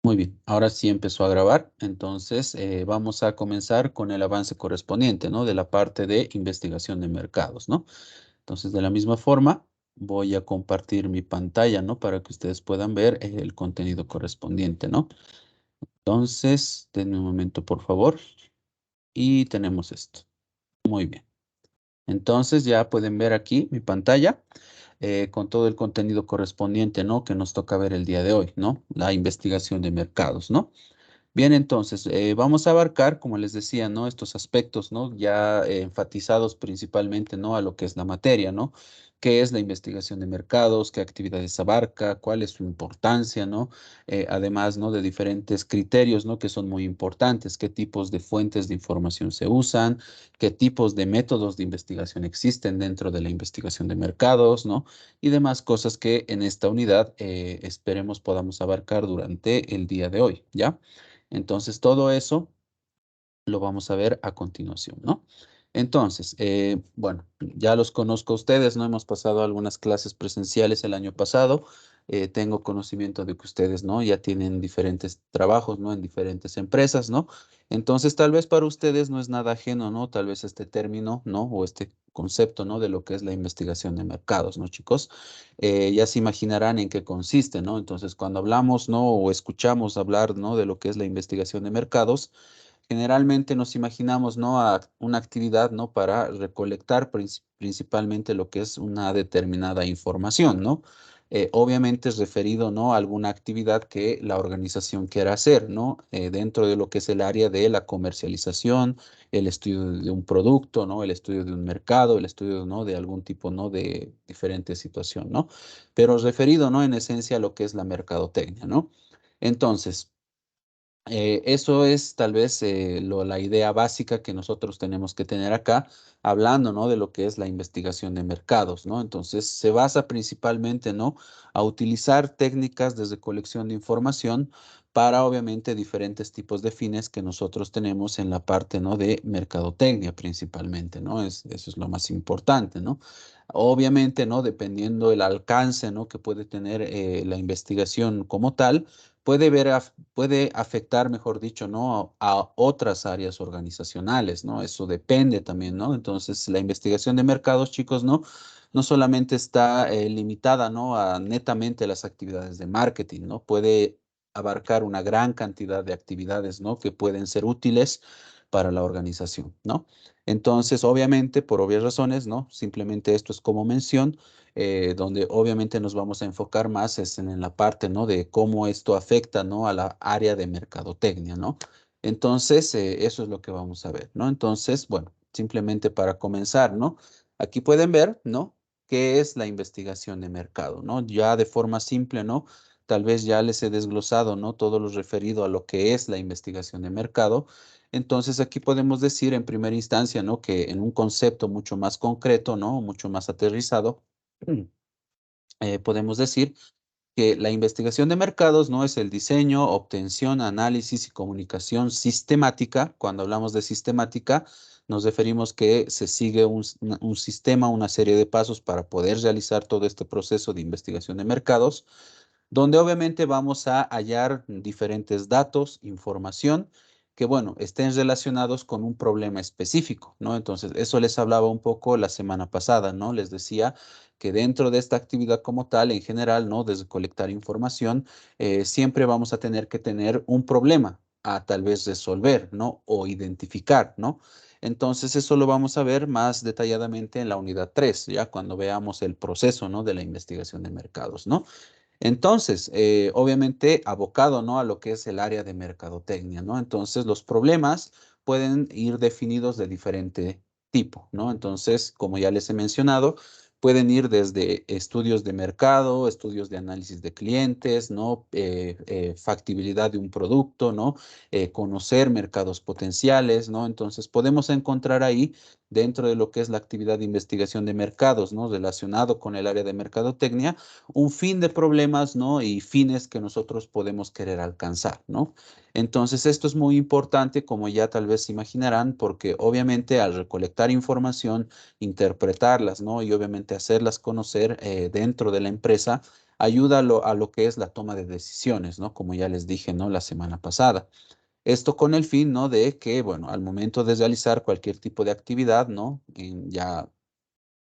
Muy bien, ahora sí empezó a grabar, entonces vamos a comenzar con el avance correspondiente, ¿no? De la parte de investigación de mercados, ¿no? Entonces, de la misma forma, voy a compartir mi pantalla, ¿no? Para que ustedes puedan ver el contenido correspondiente, ¿no? Entonces, denme un momento, por favor. Y tenemos esto. Muy bien. Entonces, ya pueden ver aquí mi pantalla con todo el contenido correspondiente, ¿no? Que nos toca ver el día de hoy, ¿no? La investigación de mercados, ¿no? Bien, entonces, vamos a abarcar, como les decía, ¿no? Estos aspectos, ¿no? Ya enfatizados principalmente, ¿no? A lo que es la materia, ¿no? ¿Qué es la investigación de mercados? ¿Qué actividades abarca? ¿Cuál es su importancia, ¿no? Además, ¿no? De diferentes criterios, ¿no? Que son muy importantes. ¿Qué tipos de fuentes de información se usan? ¿Qué tipos de métodos de investigación existen dentro de la investigación de mercados, ¿no? Y demás cosas que en esta unidad esperemos podamos abarcar durante el día de hoy, ¿ya? Entonces, todo eso lo vamos a ver a continuación, ¿no? Entonces, bueno, ya los conozco a ustedes, ¿no? Hemos pasado algunas clases presenciales el año pasado. Tengo conocimiento de que ustedes, ¿no? Ya tienen diferentes trabajos, ¿no? En diferentes empresas, ¿no? Entonces, tal vez para ustedes no es nada ajeno, ¿no? Tal vez este término, ¿no? O este concepto, ¿no? De lo que es la investigación de mercados, ¿no, chicos? Ya se imaginarán en qué consiste, ¿no? Entonces, cuando hablamos, ¿no? O escuchamos hablar, ¿no? De lo que es la investigación de mercados, generalmente nos imaginamos, ¿no? A una actividad, ¿no? Para recolectar principalmente lo que es una determinada información, ¿no? Obviamente es referido, ¿no? A alguna actividad que la organización quiera hacer, ¿no? Dentro de lo que es el área de la comercialización, el estudio de un producto, ¿no? El estudio de un mercado, el estudio, ¿no? De algún tipo, ¿no? De diferente situación, ¿no? Pero referido, ¿no? En esencia a lo que es la mercadotecnia, ¿no? Entonces, eso es tal vez la idea básica que nosotros tenemos que tener acá, hablando, ¿no? De lo que es la investigación de mercados, ¿no? Entonces, se basa principalmente, ¿no? A utilizar técnicas de recolección de información para, obviamente, diferentes tipos de fines que nosotros tenemos en la parte, ¿no? De mercadotecnia principalmente, ¿no? Eso es lo más importante, ¿no? Obviamente, ¿no? Dependiendo el alcance, ¿no? Que puede tener la investigación como tal, puede afectar, mejor dicho, ¿no? A otras áreas organizacionales, ¿no? Eso depende también, ¿no? Entonces, la investigación de mercados, chicos, ¿no? No solamente está limitada, ¿no? A netamente las actividades de marketing, ¿no? Puede abarcar una gran cantidad de actividades, ¿no? Que pueden ser útiles para la organización, ¿no? Entonces, obviamente, por obvias razones, ¿no? Simplemente esto es como mención donde obviamente nos vamos a enfocar más es en la parte, ¿no? De cómo esto afecta, ¿no? A la área de mercadotecnia, ¿no? Entonces, eso es lo que vamos a ver, ¿no? Entonces, bueno, simplemente para comenzar, ¿no? Aquí pueden ver, ¿no? ¿Qué es la investigación de mercado, ¿no? Ya de forma simple, ¿no? Tal vez ya les he desglosado, ¿no? Todo lo referido a lo que es la investigación de mercado. Entonces, aquí podemos decir en primera instancia, ¿no? Que en un concepto mucho más concreto, ¿no? Mucho más aterrizado, podemos decir que la investigación de mercados no es el diseño, obtención, análisis y comunicación sistemática. Cuando hablamos de sistemática, nos referimos que se sigue un sistema, una serie de pasos para poder realizar todo este proceso de investigación de mercados, donde obviamente vamos a hallar diferentes datos, información que, bueno, estén relacionados con un problema específico, ¿no? Entonces, eso les hablaba un poco la semana pasada, ¿no? Les decía que dentro de esta actividad como tal, en general, ¿no? Desde colectar información, siempre vamos a tener que tener un problema a tal vez resolver, ¿no? O identificar, ¿no? Entonces, eso lo vamos a ver más detalladamente en la unidad 3, ya cuando veamos el proceso, ¿no? De la investigación de mercados, ¿no? Entonces, obviamente abocado, ¿no? A lo que es el área de mercadotecnia, ¿no? Entonces, los problemas pueden ir definidos de diferente tipo, ¿no? Entonces, como ya les he mencionado, pueden ir desde estudios de mercado, estudios de análisis de clientes, ¿no? Factibilidad de un producto, ¿no? Conocer mercados potenciales, ¿no? Entonces, podemos encontrar ahí dentro de lo que es la actividad de investigación de mercados, ¿no? Relacionado con el área de mercadotecnia, un fin de problemas, ¿no? Y fines que nosotros podemos querer alcanzar, ¿no? Entonces, esto es muy importante, como ya tal vez se imaginarán, porque obviamente al recolectar información, interpretarlas, ¿no? Y obviamente hacerlas conocer dentro de la empresa, ayuda a lo que es la toma de decisiones, ¿no? Como ya les dije, ¿no? La semana pasada. Esto con el fin, ¿no? De que, bueno, al momento de realizar cualquier tipo de actividad, ¿no? Ya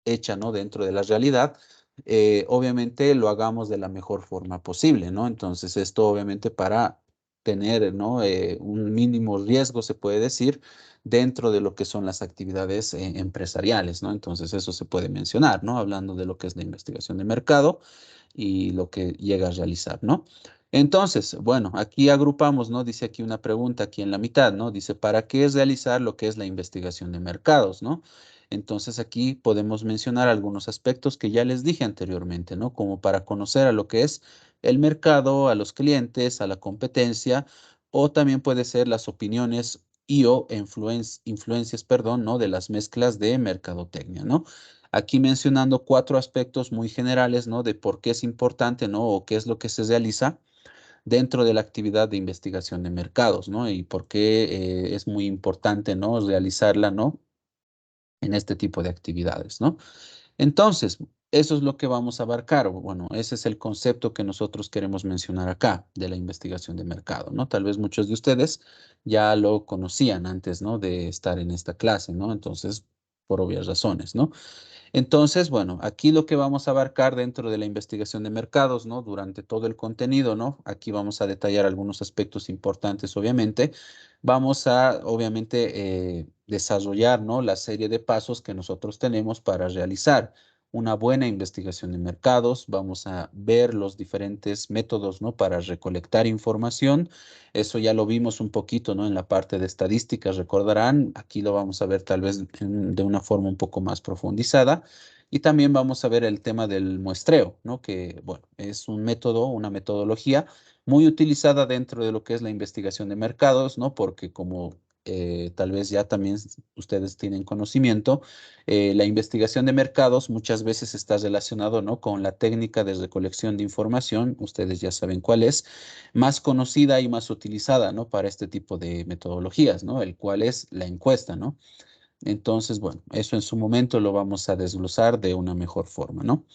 hecha, ¿no? Dentro de la realidad, obviamente lo hagamos de la mejor forma posible, ¿no? Entonces, esto obviamente para tener, ¿no? Un mínimo riesgo, se puede decir, dentro de lo que son las actividades empresariales, ¿no? Entonces, eso se puede mencionar, ¿no? Hablando de lo que es la investigación de mercado y lo que llega a realizar, ¿no? Entonces, bueno, aquí agrupamos, ¿no? Dice aquí una pregunta aquí en la mitad, ¿no? Dice, ¿para qué es realizar lo que es la investigación de mercados, ¿no? Entonces aquí podemos mencionar algunos aspectos que ya les dije anteriormente, ¿no? Como para conocer a lo que es el mercado, a los clientes, a la competencia, o también puede ser las opiniones y o influencias, perdón, ¿no? De las mezclas de mercadotecnia, ¿no? Aquí mencionando cuatro aspectos muy generales, ¿no? De por qué es importante, ¿no? O qué es lo que se realiza dentro de la actividad de investigación de mercados, ¿no? Y por qué es muy importante, ¿no? Realizarla, ¿no? En este tipo de actividades, ¿no? Entonces, eso es lo que vamos a abarcar. Bueno, ese es el concepto que nosotros queremos mencionar acá de la investigación de mercado, ¿no? Tal vez muchos de ustedes ya lo conocían antes, ¿no? De estar en esta clase, ¿no? Entonces, por obvias razones, ¿no? Entonces, bueno, aquí lo que vamos a abarcar dentro de la investigación de mercados, ¿no? Durante todo el contenido, ¿no? Aquí vamos a detallar algunos aspectos importantes, obviamente. Vamos a, obviamente, desarrollar, ¿no? La serie de pasos que nosotros tenemos para realizar una buena investigación de mercados. Vamos a ver los diferentes métodos, ¿no? Para recolectar información. Eso ya lo vimos un poquito, ¿no? En la parte de estadísticas, recordarán. Aquí lo vamos a ver tal vez de una forma un poco más profundizada. Y también vamos a ver el tema del muestreo, ¿no? Que, bueno, es un método, una metodología muy utilizada dentro de lo que es la investigación de mercados, ¿no? Porque como tal vez ya también ustedes tienen conocimiento, la investigación de mercados muchas veces está relacionado, ¿no? Con la técnica de recolección de información, ustedes ya saben cuál es, más conocida y más utilizada, ¿no? Para este tipo de metodologías, ¿no? El cual es la encuesta, ¿no? Entonces, bueno, eso en su momento lo vamos a desglosar de una mejor forma, ¿no?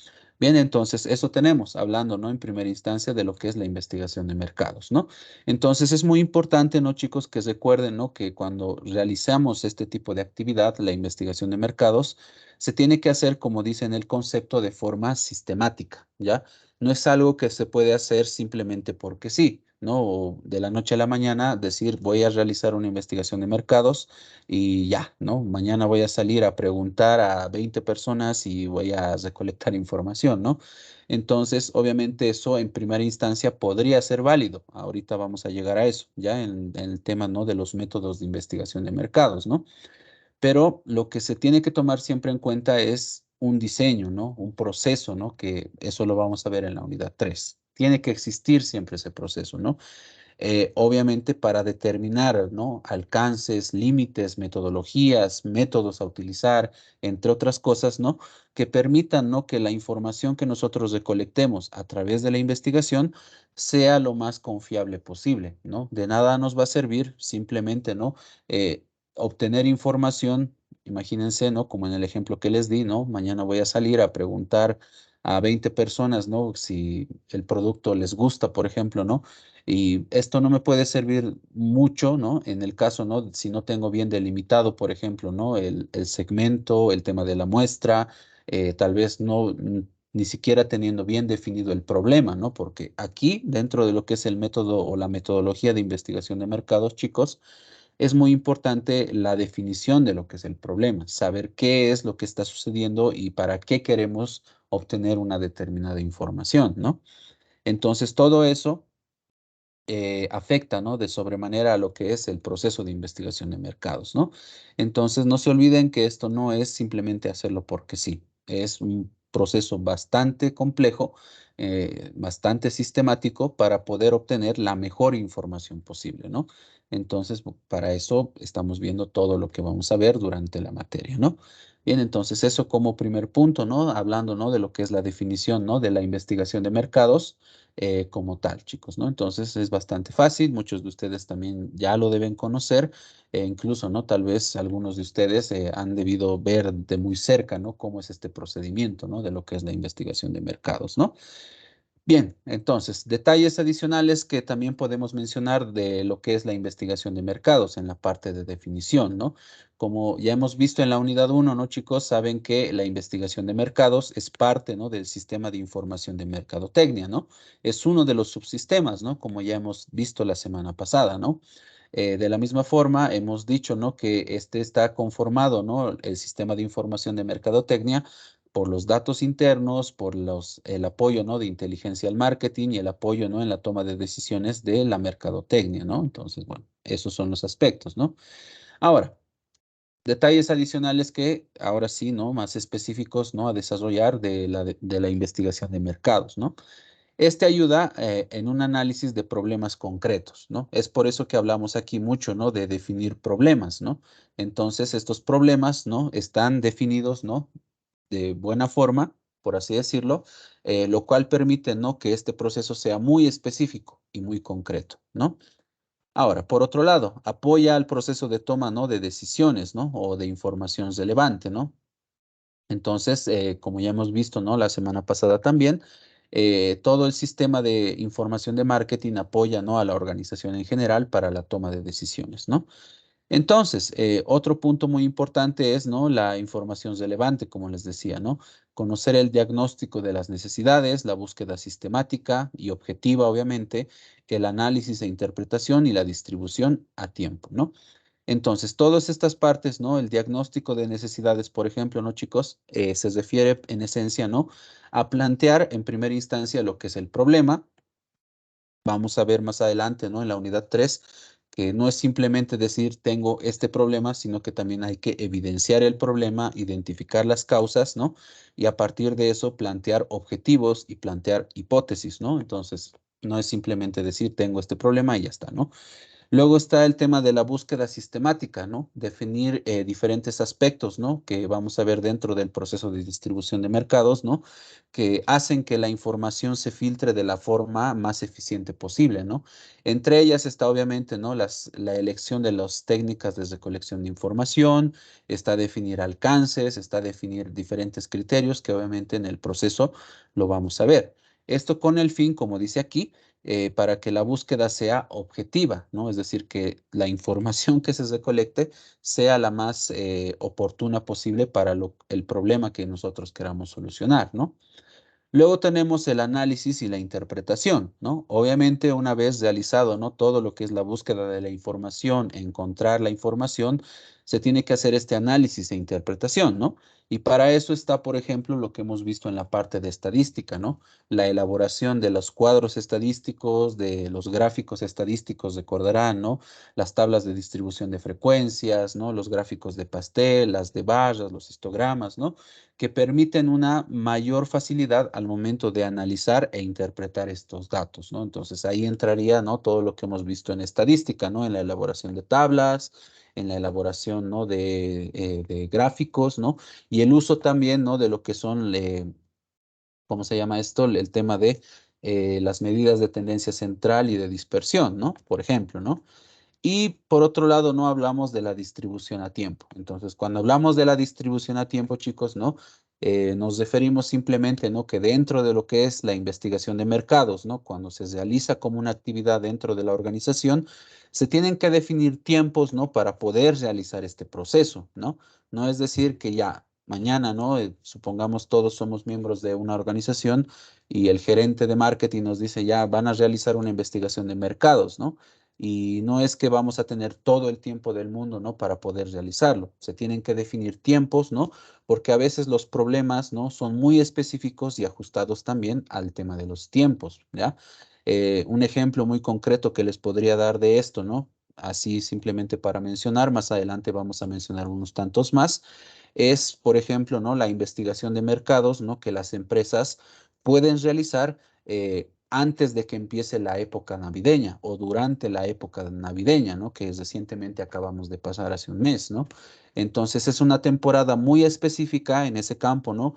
Bien, entonces eso tenemos, hablando, ¿no? En primera instancia de lo que es la investigación de mercados, ¿no? Entonces es muy importante, ¿no, chicos, que recuerden, ¿no? Que cuando realizamos este tipo de actividad, la investigación de mercados, se tiene que hacer, como dice en el concepto, de forma sistemática, ¿ya? No es algo que se puede hacer simplemente porque sí, ¿no? O de la noche a la mañana decir, voy a realizar una investigación de mercados y ya, ¿no? Mañana voy a salir a preguntar a 20 personas y voy a recolectar información, ¿no? Entonces, obviamente eso en primera instancia podría ser válido. Ahorita vamos a llegar a eso, ya en el tema, ¿no? De los métodos de investigación de mercados, ¿no? Pero lo que se tiene que tomar siempre en cuenta es un diseño, ¿no? Un proceso, ¿no? Que eso lo vamos a ver en la unidad 3. Tiene que existir siempre ese proceso, ¿no? Obviamente para determinar, ¿no? Alcances, límites, metodologías, métodos a utilizar, entre otras cosas, ¿no? Que permitan, ¿no? Que la información que nosotros recolectemos a través de la investigación sea lo más confiable posible, ¿no? De nada nos va a servir simplemente, ¿no? Eh, obtener información, imagínense, ¿no? Como en el ejemplo que les di, ¿no? Mañana voy a salir a preguntar a 20 personas, ¿no? Si el producto les gusta, por ejemplo, ¿no? Y esto no me puede servir mucho, ¿no? En el caso, ¿no? Si no tengo bien delimitado, por ejemplo, ¿no? El segmento, el tema de la muestra, tal vez no, ni siquiera teniendo bien definido el problema, ¿no? Porque aquí, dentro de lo que es el método o la metodología de investigación de mercados, chicos, es muy importante la definición de lo que es el problema, saber qué es lo que está sucediendo y para qué queremos obtener una determinada información, ¿no? Entonces, todo eso afecta, ¿no? De sobremanera a lo que es el proceso de investigación de mercados, ¿no? Entonces, no se olviden que esto no es simplemente hacerlo porque sí, es un proceso bastante complejo, bastante sistemático para poder obtener la mejor información posible, ¿no? Entonces, para eso estamos viendo todo lo que vamos a ver durante la materia, ¿no? Bien, entonces eso como primer punto, ¿no? Hablando, ¿no? De lo que es la definición, ¿no? De la investigación de mercados como tal, chicos, ¿no? Entonces es bastante fácil, muchos de ustedes también ya lo deben conocer, e incluso, ¿no? Tal vez algunos de ustedes han debido ver de muy cerca, ¿no? Cómo es este procedimiento, ¿no? De lo que es la investigación de mercados, ¿no? Bien, entonces, detalles adicionales que también podemos mencionar de lo que es la investigación de mercados en la parte de definición, ¿no? Como ya hemos visto en la unidad uno, ¿no, chicos? Saben que la investigación de mercados es parte, ¿no? Del sistema de información de mercadotecnia, ¿no? Es uno de los subsistemas, ¿no? Como ya hemos visto la semana pasada, ¿no? De la misma forma, hemos dicho, ¿no? Que este está conformado, ¿no? El sistema de información de mercadotecnia por los datos internos, por el apoyo, ¿no? De inteligencia al marketing y el apoyo, ¿no? En la toma de decisiones de la mercadotecnia, ¿no? Entonces, bueno, esos son los aspectos, ¿no? Ahora, detalles adicionales que ahora sí, ¿no? Más específicos, ¿no? A desarrollar de la investigación de mercados, ¿no? Este ayuda en un análisis de problemas concretos, ¿no? Es por eso que hablamos aquí mucho, ¿no? De definir problemas, ¿no? Entonces, estos problemas, ¿no? Están definidos, ¿no? De buena forma, por así decirlo, lo cual permite, ¿no? Que este proceso sea muy específico y muy concreto, ¿no? Ahora, por otro lado, apoya al proceso de toma, ¿no? De decisiones, ¿no? O de información relevante, ¿no? Entonces, como ya hemos visto, ¿no? La semana pasada también, todo el sistema de información de marketing apoya, ¿no? A la organización en general para la toma de decisiones, ¿no? Entonces, otro punto muy importante es, ¿no? La información relevante, como les decía, ¿no? Conocer el diagnóstico de las necesidades, la búsqueda sistemática y objetiva, obviamente, el análisis e interpretación y la distribución a tiempo, ¿no? Entonces, todas estas partes, ¿no? El diagnóstico de necesidades, por ejemplo, ¿no, chicos? Se refiere en esencia, ¿no? A plantear en primera instancia lo que es el problema. Vamos a ver más adelante, ¿no? En la unidad 3 que no es simplemente decir tengo este problema, sino que también hay que evidenciar el problema, identificar las causas, ¿no? Y a partir de eso plantear objetivos y plantear hipótesis, ¿no? Entonces, no es simplemente decir tengo este problema y ya está, ¿no? Luego está el tema de la búsqueda sistemática, ¿no? Definir diferentes aspectos, ¿no? Que vamos a ver dentro del proceso de distribución de mercados, ¿no? Que hacen que la información se filtre de la forma más eficiente posible, ¿no? Entre ellas está obviamente, ¿no? La elección de las técnicas de recolección de información, está definir alcances, está definir diferentes criterios que obviamente en el proceso lo vamos a ver. Esto con el fin, como dice aquí, para que la búsqueda sea objetiva, ¿no? Es decir, que la información que se recolecte sea la más oportuna posible para el problema que nosotros queramos solucionar, ¿no? Luego tenemos el análisis y la interpretación, ¿no? Obviamente, una vez realizado, ¿no? Todo lo que es la búsqueda de la información, encontrar la información, se tiene que hacer este análisis e interpretación, ¿no? Y para eso está, por ejemplo, lo que hemos visto en la parte de estadística, ¿no? La elaboración de los cuadros estadísticos, de los gráficos estadísticos, recordarán, ¿no? Las tablas de distribución de frecuencias, ¿no? Los gráficos de pastel, las de barras, los histogramas, ¿no? Que permiten una mayor facilidad al momento de analizar e interpretar estos datos, ¿no? Entonces ahí entraría, ¿no? Todo lo que hemos visto en estadística, ¿no? En la elaboración de tablas, en la elaboración, ¿no? De gráficos, ¿no? Y el uso también, ¿no? De lo que son, ¿cómo se llama esto? El tema de las medidas de tendencia central y de dispersión, ¿no? Por ejemplo, ¿no? Y por otro lado, no hablamos de la distribución a tiempo. Entonces, cuando hablamos de la distribución a tiempo, chicos, ¿no? Nos referimos simplemente, ¿no? Que dentro de lo que es la investigación de mercados, ¿no? Cuando se realiza como una actividad dentro de la organización, se tienen que definir tiempos, ¿no? Para poder realizar este proceso, ¿no? No es decir que ya mañana, ¿no? Supongamos todos somos miembros de una organización y el gerente de marketing nos dice ya van a realizar una investigación de mercados, ¿no? Y no es que vamos a tener todo el tiempo del mundo, ¿no? Para poder realizarlo. Se tienen que definir tiempos, ¿no? Porque a veces los problemas, ¿no? Son muy específicos y ajustados también al tema de los tiempos, ¿ya? Un ejemplo muy concreto que les podría dar de esto, ¿no? Así simplemente para mencionar, más adelante vamos a mencionar unos tantos más, es, por ejemplo, ¿no? La investigación de mercados, ¿no? Que las empresas pueden realizar antes de que empiece la época navideña o durante la época navideña, ¿no? Que recientemente acabamos de pasar hace un mes, ¿no? Entonces es una temporada muy específica en ese campo, ¿no?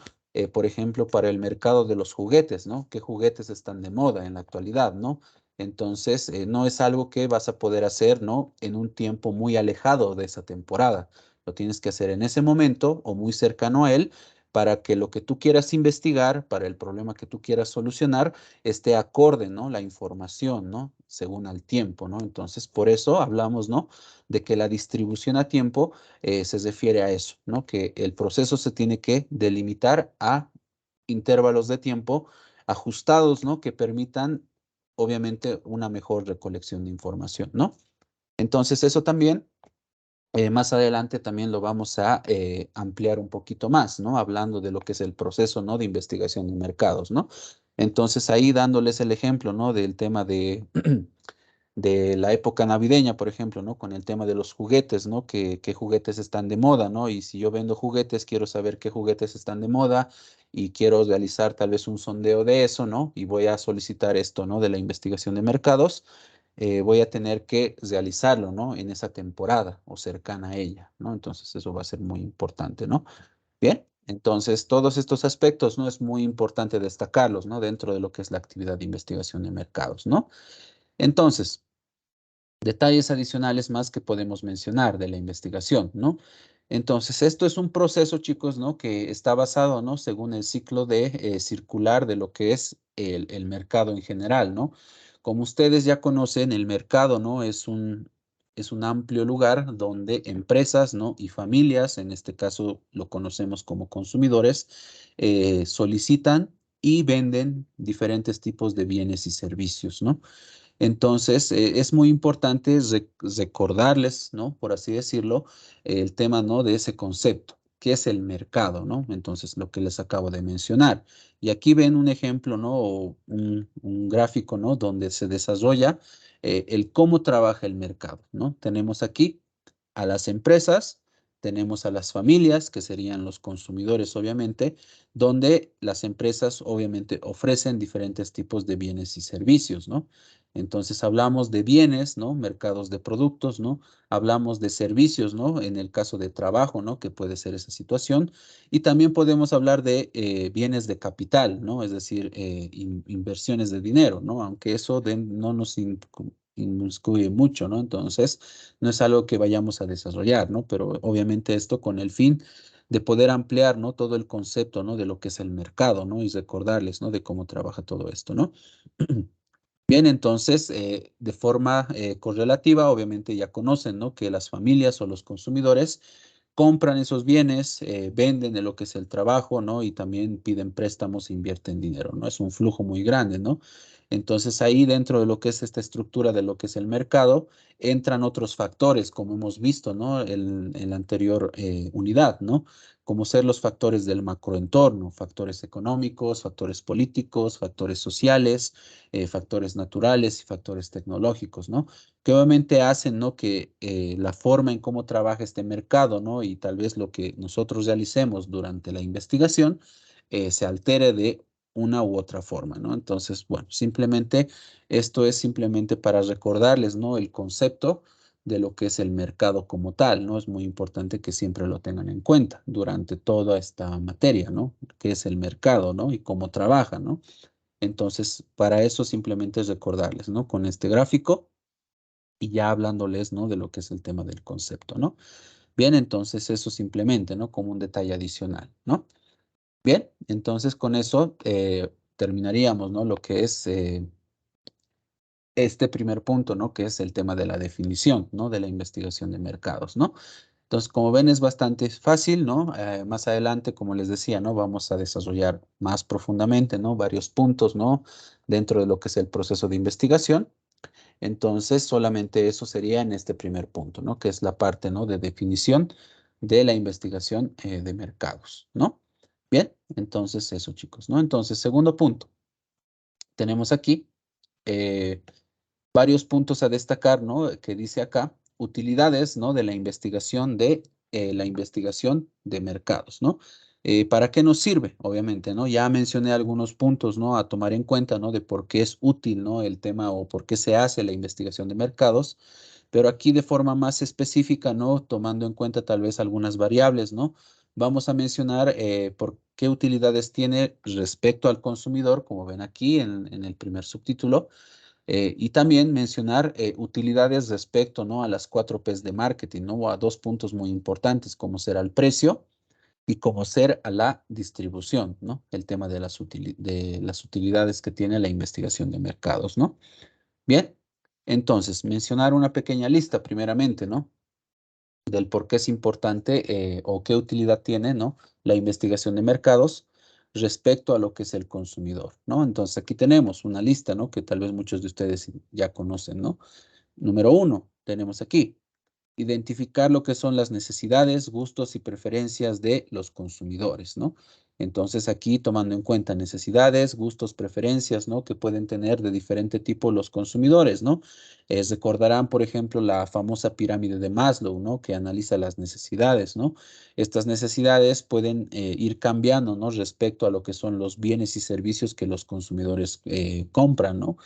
Por ejemplo, para el mercado de los juguetes, ¿no? ¿Qué juguetes están de moda en la actualidad, ¿no? Entonces, no es algo que vas a poder hacer, ¿no? En un tiempo muy alejado de esa temporada. Lo tienes que hacer en ese momento o muy cercano a él para que lo que tú quieras investigar, para el problema que tú quieras solucionar, esté acorde, ¿no? La información, ¿no? Según al tiempo, ¿no? Entonces, por eso hablamos, ¿no? De que la distribución a tiempo se refiere a eso, ¿no? Que el proceso se tiene que delimitar a intervalos de tiempo ajustados, ¿no? Que permitan, obviamente, una mejor recolección de información, ¿no? Entonces, eso también más adelante también lo vamos a ampliar un poquito más, ¿no? Hablando de lo que es el proceso, ¿no? De investigación de mercados, ¿no? Entonces ahí dándoles el ejemplo, ¿no? Del tema de la época navideña, por ejemplo, ¿no? Con el tema de los juguetes, ¿no? ¿Qué juguetes están de moda, ¿no? Y si yo vendo juguetes, quiero saber qué juguetes están de moda y quiero realizar tal vez un sondeo de eso, ¿no? Y voy a solicitar esto, ¿no? De la investigación de mercados, voy a tener que realizarlo, ¿no? En esa temporada o cercana a ella, ¿no? Entonces eso va a ser muy importante, ¿no? Bien, entonces todos estos aspectos, ¿no? Es muy importante destacarlos, ¿no? Dentro de lo que es la actividad de investigación de mercados, ¿no? Entonces, detalles adicionales más que podemos mencionar de la investigación, ¿no? Entonces, esto es un proceso, chicos, ¿no? Que está basado, ¿no? Según el ciclo de circular de lo que es el mercado en general, ¿no? Como ustedes ya conocen, el mercado, ¿no? Es un amplio lugar donde empresas, ¿no? Y familias, en este caso lo conocemos como consumidores, solicitan y venden diferentes tipos de bienes y servicios, ¿no? Entonces, es muy importante recordarles, ¿no? Por así decirlo, el tema, ¿no? De ese concepto, que es el mercado, ¿no? Entonces, lo que les acabo de mencionar. Y aquí ven un ejemplo, ¿no? O un gráfico, ¿no? Donde se desarrolla el cómo trabaja el mercado, ¿no? Tenemos aquí a las empresas, tenemos a las familias, que serían los consumidores, obviamente, donde las empresas, obviamente, ofrecen diferentes tipos de bienes y servicios, ¿no? Entonces hablamos de bienes, ¿no? Mercados de productos, ¿no? Hablamos de servicios, ¿no? En el caso de trabajo, ¿no? Que puede ser esa situación. Y también podemos hablar de bienes de capital, ¿no? Es decir, inversiones de dinero, ¿no? Aunque eso no nos inmiscuye mucho, ¿no? Entonces, no es algo que vayamos a desarrollar, ¿no? Pero obviamente esto con el fin de poder ampliar, ¿no? Todo el concepto, ¿no? De lo que es el mercado, ¿no? Y recordarles, ¿no? De cómo trabaja todo esto, ¿no? Bien, entonces, de forma correlativa, obviamente ya conocen, ¿no? Que las familias o los consumidores compran esos bienes, venden de lo que es el trabajo, ¿no? Y también piden préstamos e invierten dinero, ¿no? Es un flujo muy grande, ¿no? Entonces ahí dentro de lo que es esta estructura de lo que es el mercado, entran otros factores, como hemos visto, ¿no? En la anterior unidad, ¿no? Como ser los factores del macroentorno, factores económicos, factores políticos, factores sociales, factores naturales y factores tecnológicos, ¿no? Que obviamente hacen, ¿no? Que la forma en cómo trabaja este mercado, ¿no? Y tal vez lo que nosotros realicemos durante la investigación se altere de una u otra forma, ¿no? Entonces, bueno, simplemente esto es simplemente para recordarles, ¿no? El concepto de lo que es el mercado como tal, ¿no? Es muy importante que siempre lo tengan en cuenta durante toda esta materia, ¿no? ¿Qué es el mercado, ¿no? Y cómo trabaja, ¿no? Entonces, para eso simplemente es recordarles, ¿no? Con este gráfico y ya hablándoles, ¿no? De lo que es el tema del concepto, ¿no? Bien, entonces eso simplemente, ¿no? Como un detalle adicional, ¿no? Bien, entonces con eso terminaríamos, ¿no? Lo que es este primer punto, ¿no? Que es el tema de la definición, ¿no? De la investigación de mercados, ¿no? Entonces, como ven, es bastante fácil, ¿no? Más adelante, como les decía, ¿no? Vamos a desarrollar más profundamente, ¿no? Varios puntos, ¿no? Dentro de lo que es el proceso de investigación. Entonces, solamente eso sería en este primer punto, ¿no? Que es la parte, ¿no? De definición de la investigación de mercados, ¿no? Bien, entonces eso, chicos, ¿no? Entonces, segundo punto, tenemos aquí eh, varios puntos a destacar, ¿no? Que dice acá, utilidades, ¿no? De la investigación de mercados, ¿no? ¿Para qué nos sirve? Obviamente, ¿no? Ya mencioné algunos puntos, ¿no? A tomar en cuenta, ¿no? De por qué es útil, ¿no? El tema o por qué se hace la investigación de mercados, pero aquí de forma más específica, ¿no? Tomando en cuenta tal vez algunas variables, ¿no? Vamos a mencionar por qué utilidades tiene respecto al consumidor, como ven aquí en el primer subtítulo, y también mencionar utilidades respecto, ¿no? A las 4 P's de marketing, ¿no? O a dos puntos muy importantes, como será el precio y como ser a la distribución, ¿no? El tema de de las utilidades que tiene la investigación de mercados, ¿no? Bien, entonces, mencionar una pequeña lista primeramente, ¿no? Del por qué es importante o qué utilidad tiene, ¿no? La investigación de mercados respecto a lo que es el consumidor, ¿no? Entonces, aquí tenemos una lista, ¿no? Que tal vez muchos de ustedes ya conocen, ¿no? Número 1, tenemos aquí identificar lo que son las necesidades, gustos y preferencias de los consumidores, ¿no? Entonces aquí tomando en cuenta necesidades, gustos, preferencias, ¿no? Que pueden tener de diferente tipo los consumidores, ¿no? Recordarán, por ejemplo, la famosa pirámide de Maslow, ¿no? Que analiza las necesidades, ¿no? Estas necesidades pueden ir cambiando, ¿no? Respecto a lo que son los bienes y servicios que los consumidores compran, ¿no?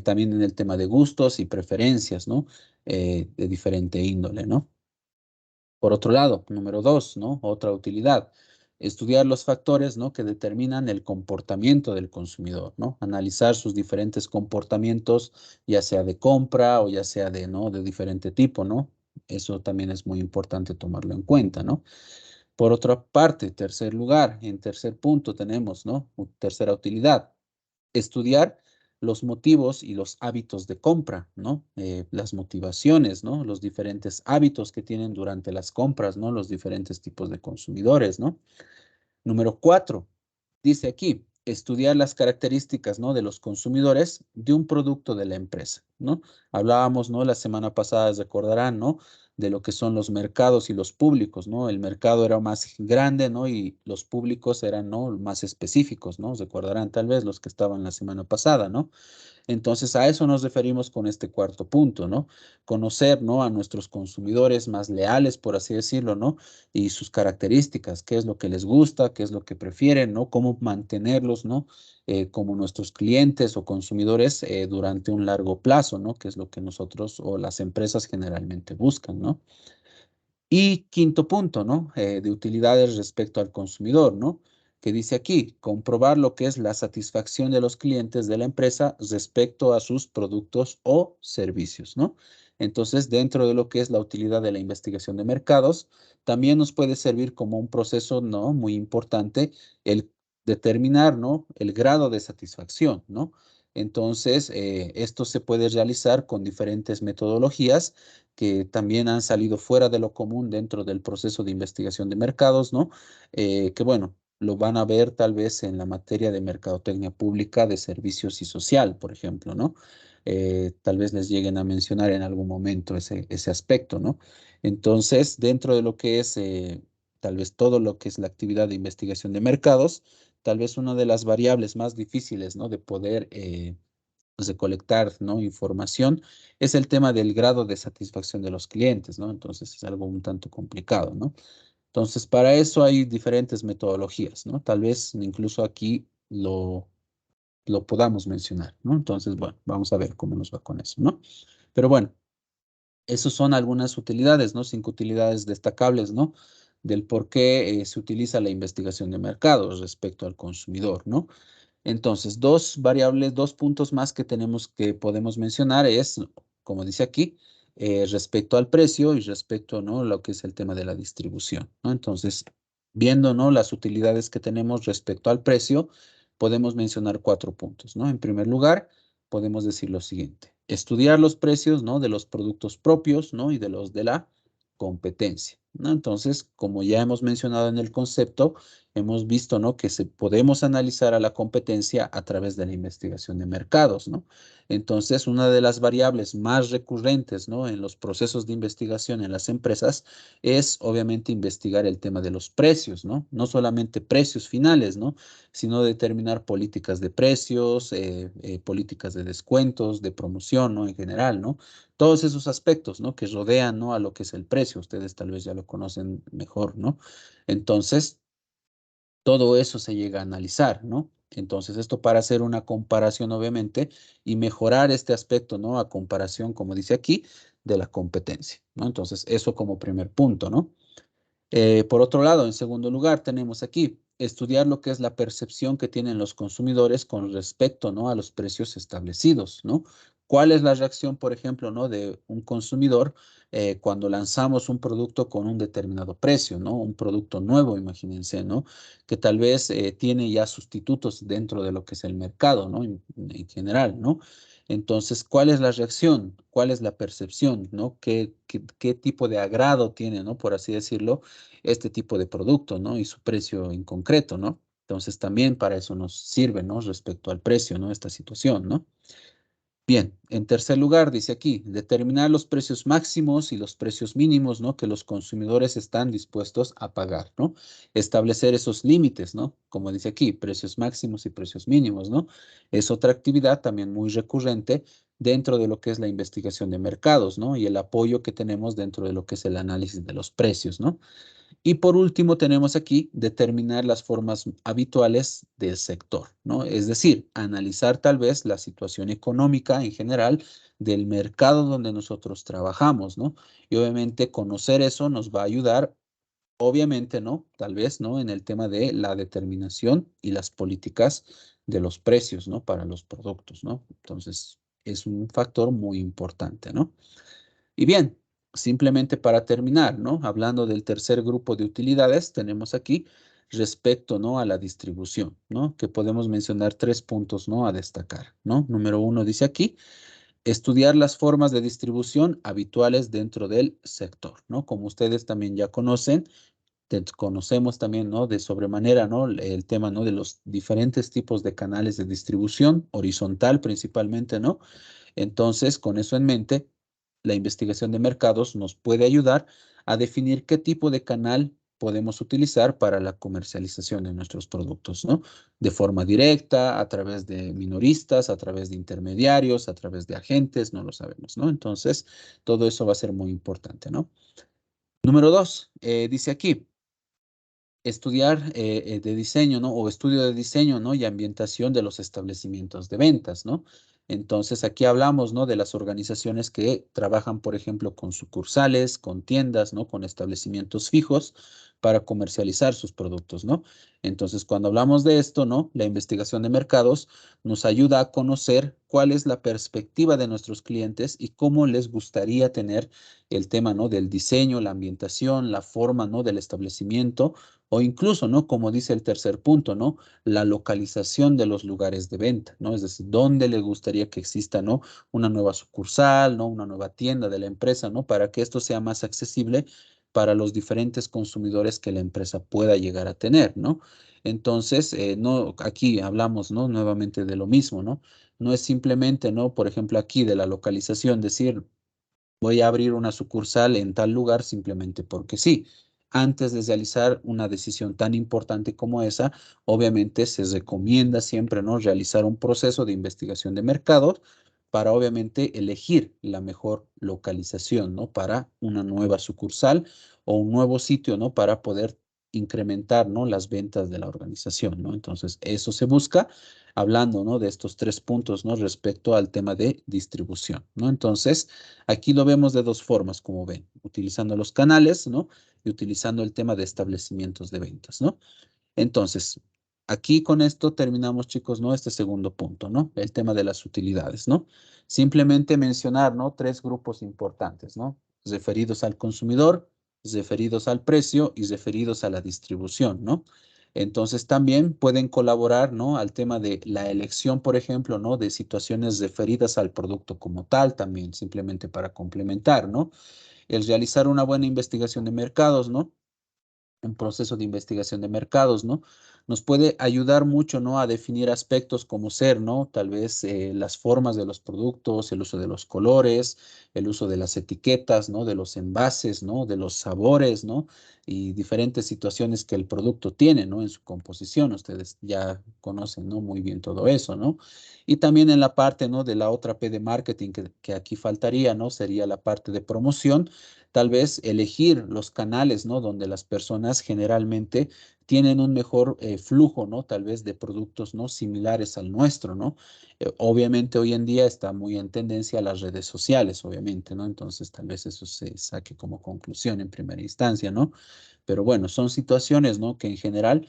También en el tema de gustos y preferencias, ¿no? De diferente índole, ¿no? Por otro lado, número 2, ¿no? Otra utilidad, estudiar los factores, ¿no? Que determinan el comportamiento del consumidor, ¿no? Analizar sus diferentes comportamientos, ya sea de compra o ya sea de, ¿no? De diferente tipo, ¿no? Eso también es muy importante tomarlo en cuenta, ¿no? Por otra parte, tercer lugar, en tercer punto tenemos, ¿no? Tercera utilidad, estudiar los motivos y los hábitos de compra, ¿no? Las motivaciones, ¿no? Los diferentes hábitos que tienen durante las compras, ¿no? Los diferentes tipos de consumidores, ¿no? Número 4, dice aquí, estudiar las características, ¿no? De los consumidores de un producto de la empresa, ¿no? Hablábamos, ¿no? La semana pasada, recordarán, ¿no? De lo que son los mercados y los públicos, ¿no? El mercado era más grande, ¿no? Y los públicos eran, ¿no? Más específicos, ¿no? Recordarán tal vez los que estaban la semana pasada, ¿no? Entonces, a eso nos referimos con este cuarto punto, ¿no? Conocer, ¿no? A nuestros consumidores más leales, por así decirlo, ¿no? Y sus características, qué es lo que les gusta, qué es lo que prefieren, ¿no? Cómo mantenerlos, ¿no? Como nuestros clientes o consumidores durante un largo plazo, ¿no? Que es lo que nosotros o las empresas generalmente buscan, ¿no? Y quinto punto, ¿no? De utilidades respecto al consumidor, ¿no? Que dice aquí, comprobar lo que es la satisfacción de los clientes de la empresa respecto a sus productos o servicios, ¿no? Entonces, dentro de lo que es la utilidad de la investigación de mercados, también nos puede servir como un proceso, ¿no? Muy importante el determinar, ¿no? El grado de satisfacción, ¿no? Entonces, esto se puede realizar con diferentes metodologías que también han salido fuera de lo común dentro del proceso de investigación de mercados, ¿no? Que bueno, lo van a ver tal vez en la materia de mercadotecnia pública de servicios y social, por ejemplo, ¿no? Tal vez les lleguen a mencionar en algún momento ese aspecto, ¿no? Entonces, dentro de lo que es tal vez todo lo que es la actividad de investigación de mercados, tal vez una de las variables más difíciles, ¿no? De poder recolectar, ¿no? Información, es el tema del grado de satisfacción de los clientes, ¿no? Entonces es algo un tanto complicado, ¿no? Entonces, para eso hay diferentes metodologías, ¿no? Tal vez incluso aquí lo podamos mencionar, ¿no? Entonces, bueno, vamos a ver cómo nos va con eso, ¿no? Pero bueno, esas son algunas utilidades, ¿no? 5 utilidades destacables, ¿no? Del por qué se utiliza la investigación de mercados respecto al consumidor, ¿no? Entonces, dos variables, dos puntos más que tenemos que podemos mencionar es, como dice aquí, respecto al precio y respecto, ¿no? Lo que es el tema de la distribución, ¿no? Entonces, viendo, ¿no? Las utilidades que tenemos respecto al precio, podemos mencionar 4 puntos, ¿no? En primer lugar, podemos decir lo siguiente, estudiar los precios, ¿no? De los productos propios, ¿no? Y de los de la competencia, ¿no? Entonces, como ya hemos mencionado en el concepto, hemos visto, ¿no? Que podemos analizar a la competencia a través de la investigación de mercados, ¿no? Entonces, una de las variables más recurrentes, ¿no? En los procesos de investigación en las empresas es, obviamente, investigar el tema de los precios, ¿no? No solamente precios finales, ¿no? Sino determinar políticas de precios, políticas de descuentos, de promoción, ¿no? En general, ¿no? Todos esos aspectos, ¿no? Que rodean, ¿no? A lo que es el precio. Ustedes tal vez ya lo conocen mejor, ¿no? Entonces, Todo eso se llega a analizar, ¿no? Entonces, esto para hacer una comparación, obviamente, y mejorar este aspecto, ¿no? A comparación, como dice aquí, de la competencia, ¿no? Entonces, eso como primer punto, ¿no? Por otro lado, en segundo lugar, tenemos aquí estudiar lo que es la percepción que tienen los consumidores con respecto, ¿no? A los precios establecidos, ¿no? ¿Cuál es la reacción, por ejemplo, ¿no? De un consumidor cuando lanzamos un producto con un determinado precio, ¿no? Un producto nuevo, imagínense, ¿no? Que tal vez tiene ya sustitutos dentro de lo que es el mercado, ¿no? En general, ¿no? Entonces, ¿cuál es la reacción? ¿Cuál es la percepción? ¿No? ¿Qué tipo de agrado tiene, ¿no? Por así decirlo, este tipo de producto, ¿no? Y su precio en concreto, ¿no? Entonces, también para eso nos sirve, ¿no? Respecto al precio, ¿no? Esta situación, ¿no? Bien, en tercer lugar, dice aquí, determinar los precios máximos y los precios mínimos, ¿no? Que los consumidores están dispuestos a pagar, ¿no? Establecer esos límites, ¿no? Como dice aquí, precios máximos y precios mínimos, ¿no? Es otra actividad también muy recurrente dentro de lo que es la investigación de mercados, ¿no? Y el apoyo que tenemos dentro de lo que es el análisis de los precios, ¿no? Y por último, tenemos aquí determinar las formas habituales del sector, ¿no? Es decir, analizar tal vez la situación económica en general del mercado donde nosotros trabajamos, ¿no? Y obviamente conocer eso nos va a ayudar, obviamente, ¿no? Tal vez, ¿no? En el tema de la determinación y las políticas de los precios, ¿no? Para los productos, ¿no? Entonces, es un factor muy importante, ¿no? Y bien, simplemente para terminar, ¿no? Hablando del tercer grupo de utilidades, tenemos aquí respecto, ¿no? A la distribución, ¿no? Que podemos mencionar tres puntos, ¿no? A destacar, ¿no? Número uno dice aquí, estudiar las formas de distribución habituales dentro del sector, ¿no? Como ustedes también ya conocen, conocemos también, ¿no? De sobremanera, ¿no? El tema, ¿no? De los diferentes tipos de canales de distribución, horizontal principalmente, ¿no? Entonces, con eso en mente, la investigación de mercados nos puede ayudar a definir qué tipo de canal podemos utilizar para la comercialización de nuestros productos, ¿no? De forma directa, a través de minoristas, a través de intermediarios, a través de agentes, no lo sabemos, ¿no? Entonces, todo eso va a ser muy importante, ¿no? Número dos, dice aquí, estudiar de diseño, ¿no? O estudio de diseño, ¿no? Y ambientación de los establecimientos de ventas, ¿no? Entonces, aquí hablamos, ¿no? De las organizaciones que trabajan, por ejemplo, con sucursales, con tiendas, ¿no? Con establecimientos fijos para comercializar sus productos, ¿no? Entonces, cuando hablamos de esto, ¿no? La investigación de mercados nos ayuda a conocer cuál es la perspectiva de nuestros clientes y cómo les gustaría tener el tema, ¿no? Del diseño, la ambientación, la forma, ¿no? Del establecimiento o incluso, ¿no? Como dice el tercer punto, ¿no? La localización de los lugares de venta, ¿no? Es decir, dónde le gustaría que exista, ¿no? Una nueva sucursal, ¿no? Una nueva tienda de la empresa, ¿no? Para que esto sea más accesible para los diferentes consumidores que la empresa pueda llegar a tener, ¿no? Entonces, no, aquí hablamos, ¿no? Nuevamente de lo mismo, ¿no? No es simplemente, ¿no? Por ejemplo, aquí de la localización, decir, voy a abrir una sucursal en tal lugar simplemente porque sí. Antes de realizar una decisión tan importante como esa, obviamente se recomienda siempre, ¿no? Realizar un proceso de investigación de mercados para obviamente elegir la mejor localización, ¿no? Para una nueva sucursal o un nuevo sitio, ¿no? Para poder incrementar, ¿no? Las ventas de la organización, ¿no? Entonces, eso se busca hablando, ¿no? De estos tres puntos, ¿no? Respecto al tema de distribución, ¿no? Entonces, aquí lo vemos de dos formas, como ven, utilizando los canales, ¿no? Y utilizando el tema de establecimientos de ventas, ¿no? Entonces, aquí con esto terminamos, chicos, ¿no? Este segundo punto, ¿no? El tema de las utilidades, ¿no? Simplemente mencionar, ¿no? Tres grupos importantes, ¿no? Referidos al consumidor, referidos al precio y referidos a la distribución, ¿no? Entonces también pueden colaborar, ¿no? Al tema de la elección, por ejemplo, ¿no? De situaciones referidas al producto como tal, también simplemente para complementar, ¿no? El realizar una buena investigación de mercados, ¿no? Un proceso de investigación de mercados, ¿no? Nos puede ayudar mucho, ¿no? A definir aspectos como ser, ¿no? Tal vez las formas de los productos, el uso de los colores, el uso de las etiquetas, ¿no? De los envases, ¿no? De los sabores, ¿no? Y diferentes situaciones que el producto tiene, ¿no? En su composición. Ustedes ya conocen, ¿no? Muy bien todo eso, ¿no? Y también en la parte, ¿no? De la otra P de marketing que aquí faltaría, ¿no? Sería la parte de promoción tal vez elegir los canales, ¿no? Donde las personas generalmente tienen un mejor flujo, ¿no? Tal vez de productos, ¿no? Similares al nuestro, ¿no? Obviamente hoy en día está muy en tendencia las redes sociales, obviamente, ¿no? Entonces tal vez eso se saque como conclusión en primera instancia, ¿no? Pero bueno, son situaciones, ¿no? Que en general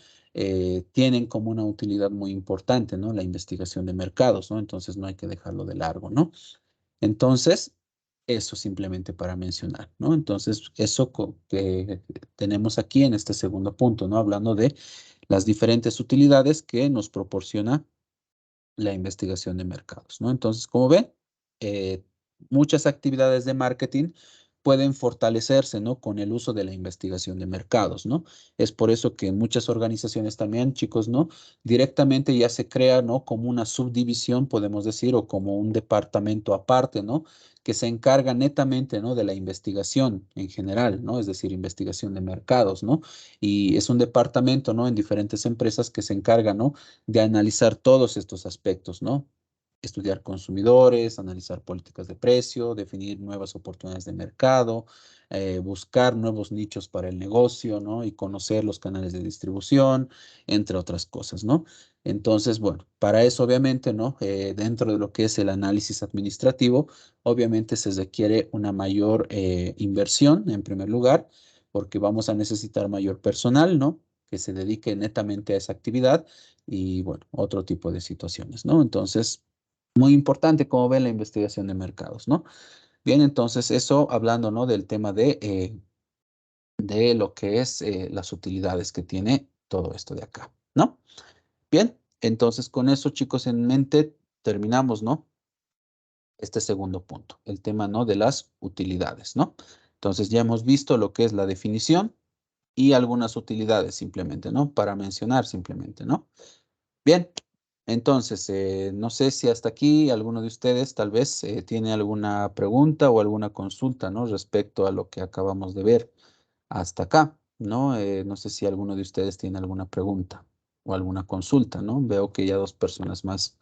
tienen como una utilidad muy importante, ¿no? La investigación de mercados, ¿no? Entonces no hay que dejarlo de largo, ¿no? Entonces, eso simplemente para mencionar, ¿no? Entonces, eso que tenemos aquí en este segundo punto, ¿no? Hablando de las diferentes utilidades que nos proporciona la investigación de mercados, ¿no? Entonces, como ven, eh, muchas actividades de marketing pueden fortalecerse, ¿no? Con el uso de la investigación de mercados, ¿no? Es por eso que muchas organizaciones también, chicos, ¿no? Directamente ya se crea, ¿no? Como una subdivisión, podemos decir, o como un departamento aparte, ¿no? Que se encarga netamente, ¿no? De la investigación en general, ¿no? Es decir, investigación de mercados, ¿no? Y es un departamento, ¿no? En diferentes empresas que se encarga, ¿no? De analizar todos estos aspectos, ¿no? Estudiar consumidores, analizar políticas de precio, definir nuevas oportunidades de mercado, buscar nuevos nichos para el negocio, ¿no? Y conocer los canales de distribución, entre otras cosas, ¿no? Entonces, bueno, para eso obviamente, ¿no? Dentro de lo que es el análisis administrativo, obviamente se requiere una mayor inversión, en primer lugar, porque vamos a necesitar mayor personal, ¿no? Que se dedique netamente a esa actividad y bueno, otro tipo de situaciones, ¿no? Entonces, muy importante, como ven, la investigación de mercados, ¿no? Bien, entonces eso hablando, ¿no? Del tema de lo que es las utilidades que tiene todo esto de acá, ¿no? Bien, entonces con eso, chicos, en mente terminamos, ¿no? Este segundo punto, el tema, ¿no? De las utilidades, ¿no? Entonces ya hemos visto lo que es la definición y algunas utilidades simplemente, ¿no? Para mencionar simplemente, ¿no? Bien, entonces, no sé si hasta aquí alguno de ustedes tal vez tiene alguna pregunta o alguna consulta, ¿no? Respecto a lo que acabamos de ver hasta acá, ¿no? No sé si alguno de ustedes tiene alguna pregunta o alguna consulta, ¿no? Veo que ya dos personas más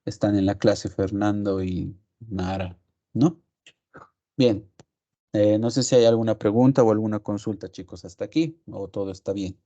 están en la clase, Fernando y Nara, ¿no? Bien, no sé si hay alguna pregunta o alguna consulta, chicos, hasta aquí, o todo está bien.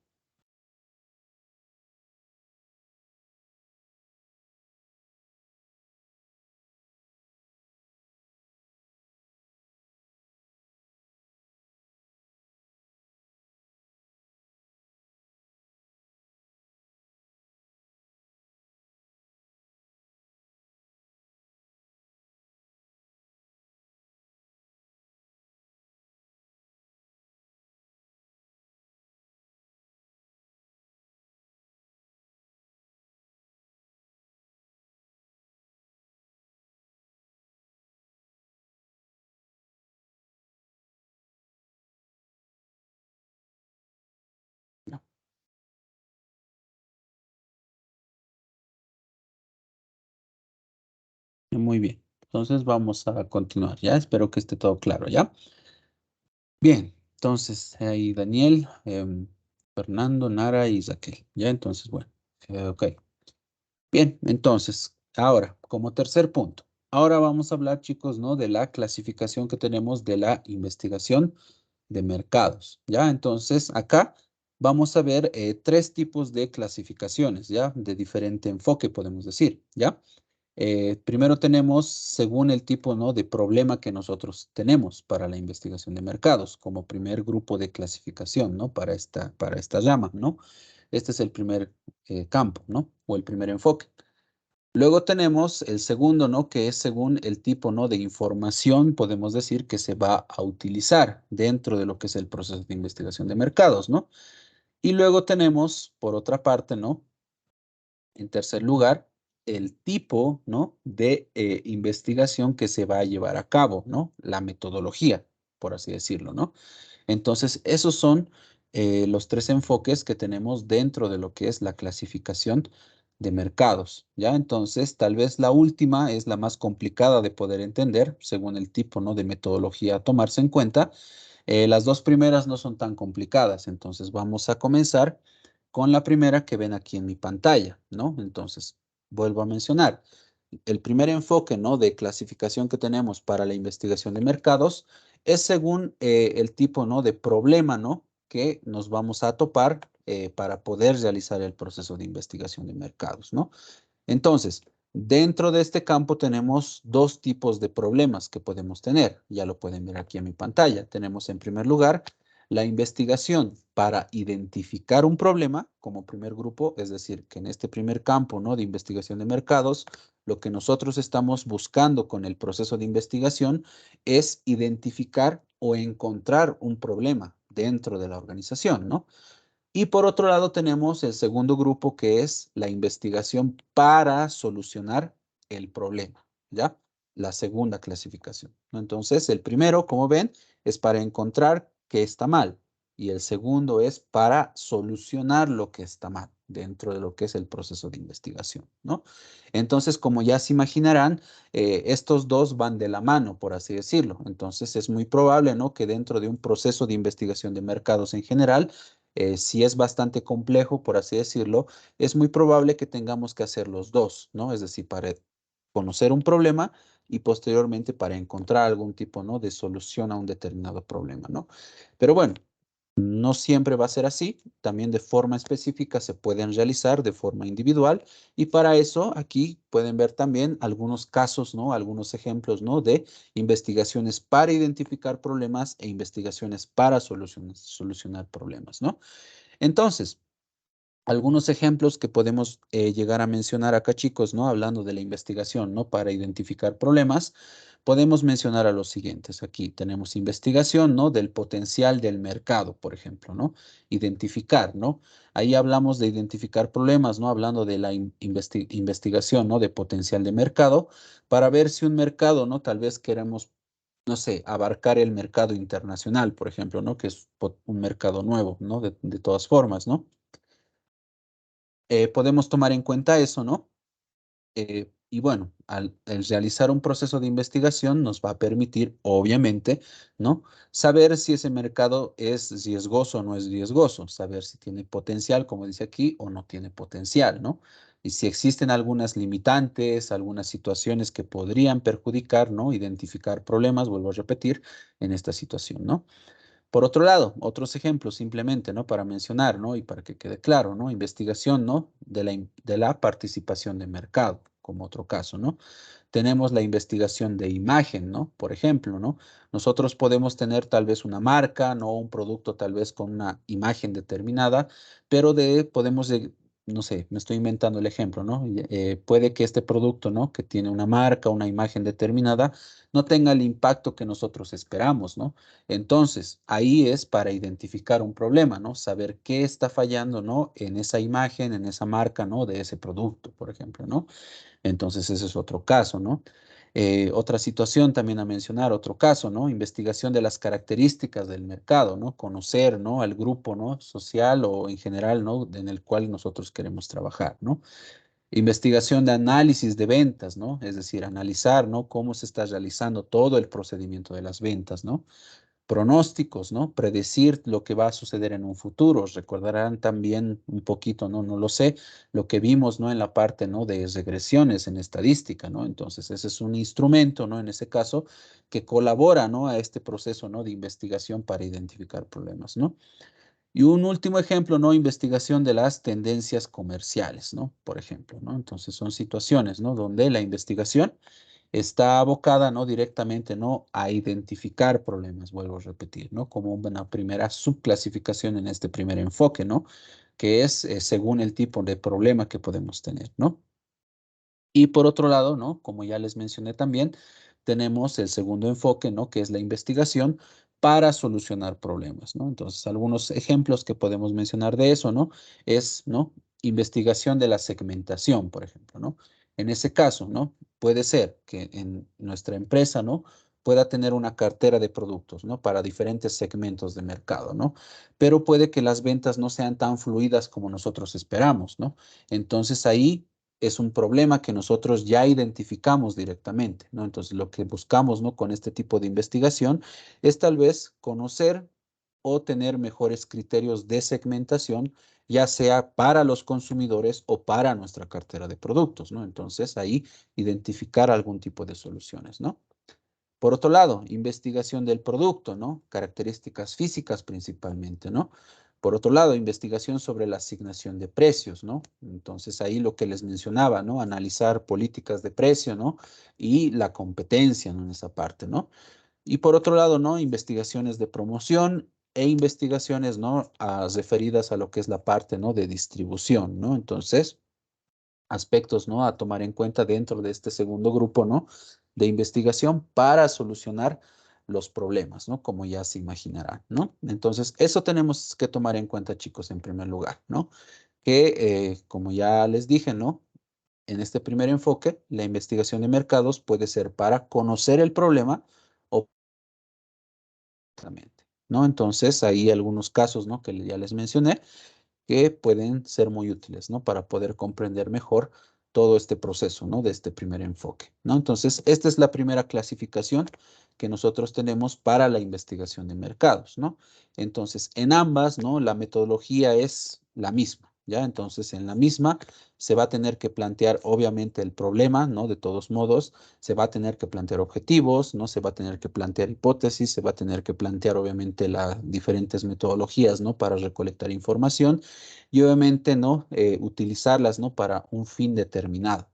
No, muy bien. Entonces vamos a continuar, ¿ya? Espero que esté todo claro, ¿ya? Bien, entonces ahí Daniel, Fernando, Nara y Raquel, ¿ya? Entonces, bueno, ok. Bien, entonces, ahora, como tercer punto, ahora vamos a hablar, chicos, ¿no? De la clasificación que tenemos de la investigación de mercados, ¿ya? Entonces, acá vamos a ver tres tipos de clasificaciones, ¿ya? De diferente enfoque, podemos decir, ¿ya? Primero tenemos, según el tipo, ¿no? de problema que nosotros tenemos para la investigación de mercados, como primer grupo de clasificación, ¿no? Para esta llama, ¿no? Este es el primer campo, ¿no? O el primer enfoque. Luego tenemos el segundo, ¿no? Que es según el tipo, ¿no? De información, podemos decir, que se va a utilizar dentro de lo que es el proceso de investigación de mercados, ¿no? Y luego tenemos, por otra parte, ¿no? En tercer lugar, el tipo, ¿no? de investigación que se va a llevar a cabo, ¿no? La metodología, por así decirlo, ¿no? Entonces, esos son los tres enfoques que tenemos dentro de lo que es la clasificación de mercados, ¿ya? Entonces, tal vez la última es la más complicada de poder entender, según el tipo, ¿no? de metodología a tomarse en cuenta. Las dos primeras no son tan complicadas, entonces vamos a comenzar con la primera que ven aquí en mi pantalla, ¿no? Entonces, vuelvo a mencionar, el primer enfoque, ¿no? de clasificación que tenemos para la investigación de mercados es según el tipo, ¿no?, de problema, ¿no?, que nos vamos a topar para poder realizar el proceso de investigación de mercados, ¿no? Entonces, dentro de este campo tenemos dos tipos de problemas que podemos tener. Ya lo pueden ver aquí en mi pantalla. Tenemos en primer lugar la investigación para identificar un problema como primer grupo, es decir, que en este primer campo, ¿no?, de investigación de mercados, lo que nosotros estamos buscando con el proceso de investigación es identificar o encontrar un problema dentro de la organización, ¿no? Y por otro lado tenemos el segundo grupo que es la investigación para solucionar el problema, ¿ya? La segunda clasificación, ¿no? Entonces, el primero, como ven, es para encontrar qué está mal y el segundo es para solucionar lo que está mal dentro de lo que es el proceso de investigación, ¿no? Entonces, como ya se imaginarán, estos dos van de la mano, por así decirlo. Entonces, es muy probable, ¿no?, que dentro de un proceso de investigación de mercados en general, si es bastante complejo, por así decirlo, es muy probable que tengamos que hacer los dos, ¿no? Es decir, para conocer un problema y posteriormente para encontrar algún tipo, ¿no?, de solución a un determinado problema, ¿no? Pero bueno, no siempre va a ser así, también de forma específica se pueden realizar de forma individual y para eso aquí pueden ver también algunos casos, ¿no?, algunos ejemplos, ¿no?, de investigaciones para identificar problemas e investigaciones para solucionar problemas, ¿no? Entonces, algunos ejemplos que podemos llegar a mencionar acá, chicos, ¿no? Hablando de la investigación, ¿no?, para identificar problemas, podemos mencionar a los siguientes. Aquí tenemos investigación, ¿no?, del potencial del mercado, por ejemplo, ¿no? Identificar, ¿no? Ahí hablamos de identificar problemas, ¿no? Hablando de la investigación, ¿no?, de potencial de mercado, para ver si un mercado, ¿no?, tal vez queremos, no sé, abarcar el mercado internacional, por ejemplo, ¿no?, que es un mercado nuevo, ¿no? De todas formas, ¿no? Podemos tomar en cuenta eso, ¿no? Y bueno, al realizar un proceso de investigación nos va a permitir, obviamente, ¿no?, saber si ese mercado es riesgoso o no es riesgoso, saber si tiene potencial, como dice aquí, o no tiene potencial, ¿no? Y si existen algunas limitantes, algunas situaciones que podrían perjudicar, ¿no?, identificar problemas, vuelvo a repetir, en esta situación, ¿no? Por otro lado, otros ejemplos simplemente, ¿no?, para mencionar, ¿no?, y para que quede claro, ¿no? Investigación, ¿no?, de la participación de mercado, como otro caso, ¿no? Tenemos la investigación de imagen, ¿no? Por ejemplo, ¿no? Nosotros podemos tener tal vez una marca, ¿no?, un producto tal vez con una imagen determinada, pero no sé, me estoy inventando el ejemplo, ¿no? Puede que este producto, ¿no?, que tiene una marca, una imagen determinada, no tenga el impacto que nosotros esperamos, ¿no? Entonces, ahí es para identificar un problema, ¿no? Saber qué está fallando, ¿no?, en esa imagen, en esa marca, ¿no?, de ese producto, por ejemplo, ¿no? Entonces, ese es otro caso, ¿no? Otra situación también a mencionar, otro caso, ¿no? Investigación de las características del mercado, ¿no? Conocer, ¿no?, al grupo, ¿no?, social o en general, ¿no?, en el cual nosotros queremos trabajar, ¿no? Investigación de análisis de ventas, ¿no? Es decir, analizar, ¿no?, cómo se está realizando todo el procedimiento de las ventas, ¿no? Pronósticos, ¿no? Predecir lo que va a suceder en un futuro. Recordarán también un poquito, ¿no? No lo sé, lo que vimos, ¿no?, en la parte, ¿no?, de regresiones en estadística, ¿no? Entonces, ese es un instrumento, ¿no?, en ese caso, que colabora, ¿no?, a este proceso, ¿no?, de investigación para identificar problemas, ¿no? Y un último ejemplo, ¿no?, investigación de las tendencias comerciales, ¿no? Por ejemplo, ¿no? Entonces, son situaciones, ¿no?, donde la investigación está abocada, ¿no?, directamente, ¿no?, a identificar problemas, vuelvo a repetir, ¿no?, como una primera subclasificación en este primer enfoque, ¿no?, que es según el tipo de problema que podemos tener, ¿no? Y por otro lado, ¿no?, como ya les mencioné también, tenemos el segundo enfoque, ¿no?, que es la investigación para solucionar problemas, ¿no? Entonces, algunos ejemplos que podemos mencionar de eso, ¿no?, es, ¿no?, investigación de la segmentación, por ejemplo, ¿no? En ese caso, ¿no?, puede ser que en nuestra empresa, ¿no?, pueda tener una cartera de productos, ¿no?, para diferentes segmentos de mercado, ¿no? Pero puede que las ventas no sean tan fluidas como nosotros esperamos, ¿no? Entonces, ahí es un problema que nosotros ya identificamos directamente, ¿no? Entonces, lo que buscamos, ¿no?, con este tipo de investigación es tal vez conocer o tener mejores criterios de segmentación, ya sea para los consumidores o para nuestra cartera de productos, ¿no? Entonces, ahí identificar algún tipo de soluciones, ¿no? Por otro lado, investigación del producto, ¿no? Características físicas principalmente, ¿no? Por otro lado, investigación sobre la asignación de precios, ¿no? Entonces, ahí lo que les mencionaba, ¿no? Analizar políticas de precio, ¿no? Y la competencia, ¿no? En esa parte, ¿no? Y por otro lado, ¿no? Investigaciones de promoción e investigaciones, ¿no? Referidas a lo que es la parte, ¿no? De distribución, ¿no? Entonces, aspectos, ¿no? A tomar en cuenta dentro de este segundo grupo, ¿no? De investigación para solucionar los problemas, ¿no? Como ya se imaginarán, ¿no? Entonces, eso tenemos que tomar en cuenta, chicos, en primer lugar, ¿no? Que, como ya les dije, ¿no? En este primer enfoque, la investigación de mercados puede ser para conocer el problema o exactamente, ¿no? Entonces, hay algunos casos, ¿no? Que ya les mencioné, que pueden ser muy útiles, ¿no? Para poder comprender mejor todo este proceso, ¿no? De este primer enfoque, ¿no? Entonces, esta es la primera clasificación que nosotros tenemos para la investigación de mercados, ¿no? Entonces, en ambas, ¿no? La metodología es la misma, ¿ya? Entonces, en la misma se va a tener que plantear, obviamente, el problema, ¿no? De todos modos, se va a tener que plantear objetivos, ¿no? Se va a tener que plantear hipótesis, se va a tener que plantear, obviamente, las diferentes metodologías, ¿no? Para recolectar información y obviamente, ¿no? Utilizarlas, ¿no? Para un fin determinado.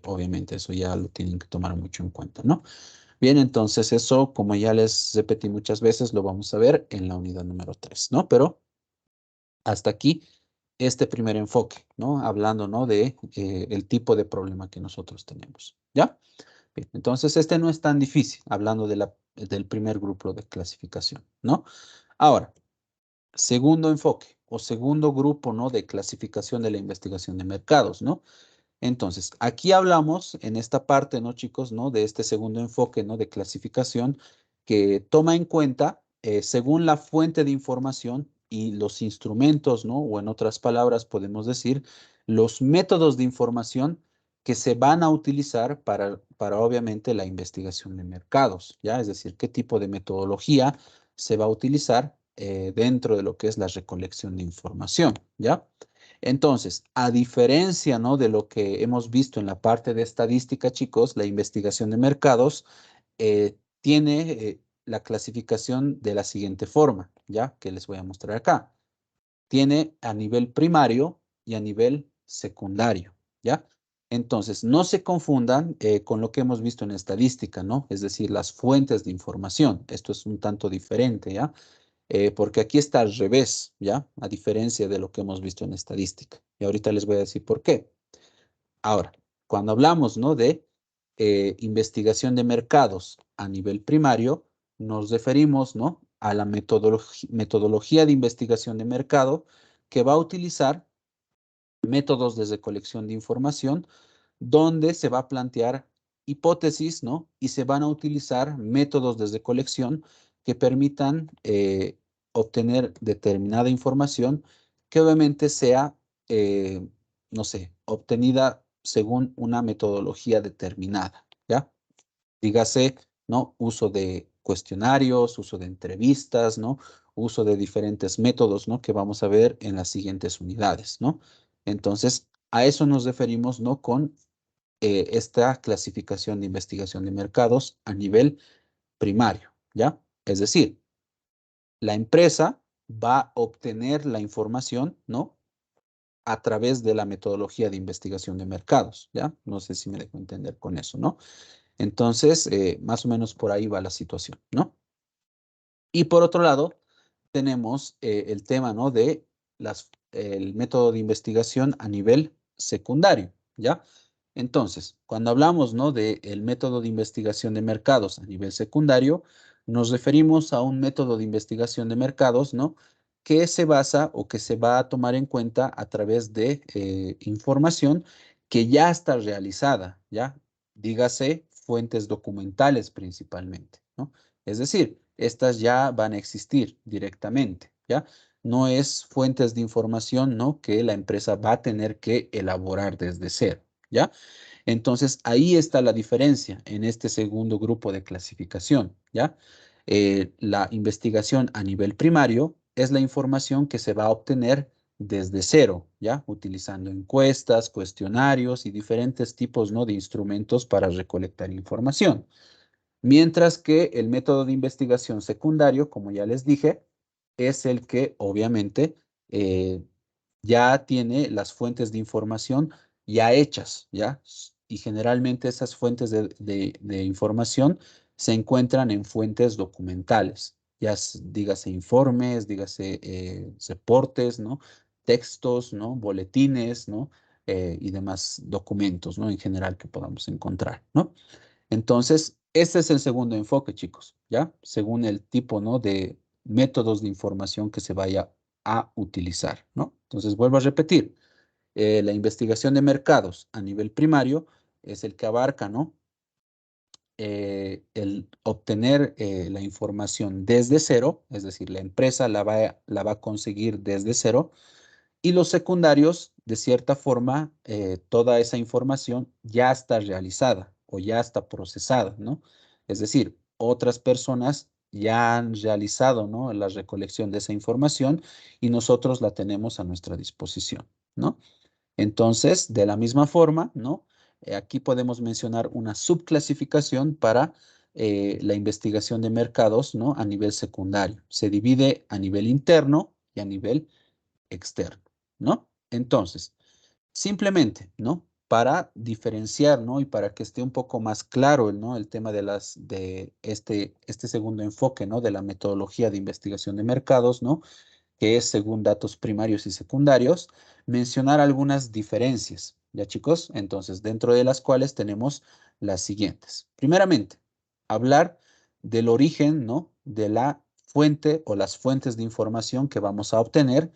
Obviamente, eso ya lo tienen que tomar mucho en cuenta, ¿no? Bien, entonces eso, como ya les repetí muchas veces, lo vamos a ver en la unidad número 3, ¿no? Pero hasta aquí este primer enfoque, ¿no? Hablando, ¿no? De el tipo de problema que nosotros tenemos, ¿ya? Bien, entonces este no es tan difícil, hablando del primer grupo de clasificación, ¿no? Ahora, segundo enfoque o segundo grupo, ¿no? De clasificación de la investigación de mercados, ¿no? Entonces, aquí hablamos en esta parte, ¿no, chicos, ¿no? De este segundo enfoque, ¿no? De clasificación que toma en cuenta, según la fuente de información y los instrumentos, ¿no? O en otras palabras, podemos decir, los métodos de información que se van a utilizar para obviamente la investigación de mercados, ¿ya? Es decir, qué tipo de metodología se va a utilizar dentro de lo que es la recolección de información, ¿ya? Entonces, a diferencia, ¿no? De lo que hemos visto en la parte de estadística, chicos, la investigación de mercados tiene la clasificación de la siguiente forma, ¿ya? Que les voy a mostrar acá. Tiene a nivel primario y a nivel secundario, ¿ya? Entonces, no se confundan con lo que hemos visto en estadística, ¿no? Es decir, las fuentes de información. Esto es un tanto diferente, ¿ya? Porque aquí está al revés, ¿ya? A diferencia de lo que hemos visto en estadística. Y ahorita les voy a decir por qué. Ahora, cuando hablamos, ¿no? De investigación de mercados a nivel primario, nos referimos, ¿no? A la metodología de investigación de mercado que va a utilizar métodos de recolección de información donde se va a plantear hipótesis, ¿no? Y se van a utilizar métodos de recolección que permitan obtener determinada información que obviamente sea, no sé, obtenida según una metodología determinada, ¿ya? Dígase, ¿no? Uso de cuestionarios, uso de entrevistas, ¿no? Uso de diferentes métodos, ¿no? Que vamos a ver en las siguientes unidades, ¿no? Entonces, a eso nos referimos, ¿no? Con esta clasificación de investigación de mercados a nivel primario, ¿ya? Es decir, la empresa va a obtener la información, ¿no? A través de la metodología de investigación de mercados, ¿ya? No sé si me dejo entender con eso, ¿no? Entonces, más o menos por ahí va la situación, ¿no? Y por otro lado, tenemos el tema, ¿no? De el método de investigación a nivel secundario, ¿ya? Entonces, cuando hablamos, ¿no? Del método de investigación de mercados a nivel secundario, nos referimos a un método de investigación de mercados, ¿no? Que se basa o que se va a tomar en cuenta a través de información que ya está realizada, ¿ya? Dígase fuentes documentales principalmente, ¿no? Es decir, estas ya van a existir directamente, ¿ya? No es fuentes de información, ¿no? Que la empresa va a tener que elaborar desde cero, ¿ya? Entonces, ahí está la diferencia en este segundo grupo de clasificación, ¿ya? La investigación a nivel primario es la información que se va a obtener desde cero, ¿ya? Utilizando encuestas, cuestionarios y diferentes tipos, ¿no? De instrumentos para recolectar información. Mientras que el método de investigación secundario, como ya les dije, es el que obviamente ya tiene las fuentes de información ya hechas, ¿ya? Y generalmente esas fuentes de información se encuentran en fuentes documentales, ya dígase informes, dígase reportes, ¿no? Textos, ¿no? Boletines, ¿no? Y demás documentos, ¿no? En general que podamos encontrar, ¿no? Entonces, este es el segundo enfoque, chicos, ¿ya? Según el tipo, ¿no? De métodos de información que se vaya a utilizar, ¿no? Entonces, vuelvo a repetir, la investigación de mercados a nivel primario es el que abarca, ¿no? El obtener la información desde cero, es decir, la empresa la va a conseguir desde cero, y los secundarios, de cierta forma, toda esa información ya está realizada o ya está procesada, ¿no? Es decir, otras personas ya han realizado, ¿no? La recolección de esa información y nosotros la tenemos a nuestra disposición, ¿no? Entonces, de la misma forma, ¿no? Aquí podemos mencionar una subclasificación para la investigación de mercados, ¿no? A nivel secundario. Se divide a nivel interno y a nivel externo, ¿no? Entonces, simplemente, ¿no? Para diferenciar, ¿no? Y para que esté un poco más claro, ¿no? El tema de este segundo enfoque, ¿no? De la metodología de investigación de mercados, ¿no? Que es según datos primarios y secundarios, mencionar algunas diferencias, ¿ya chicos? Entonces, dentro de las cuales tenemos las siguientes. Primeramente, hablar del origen, ¿no? De la fuente o las fuentes de información que vamos a obtener,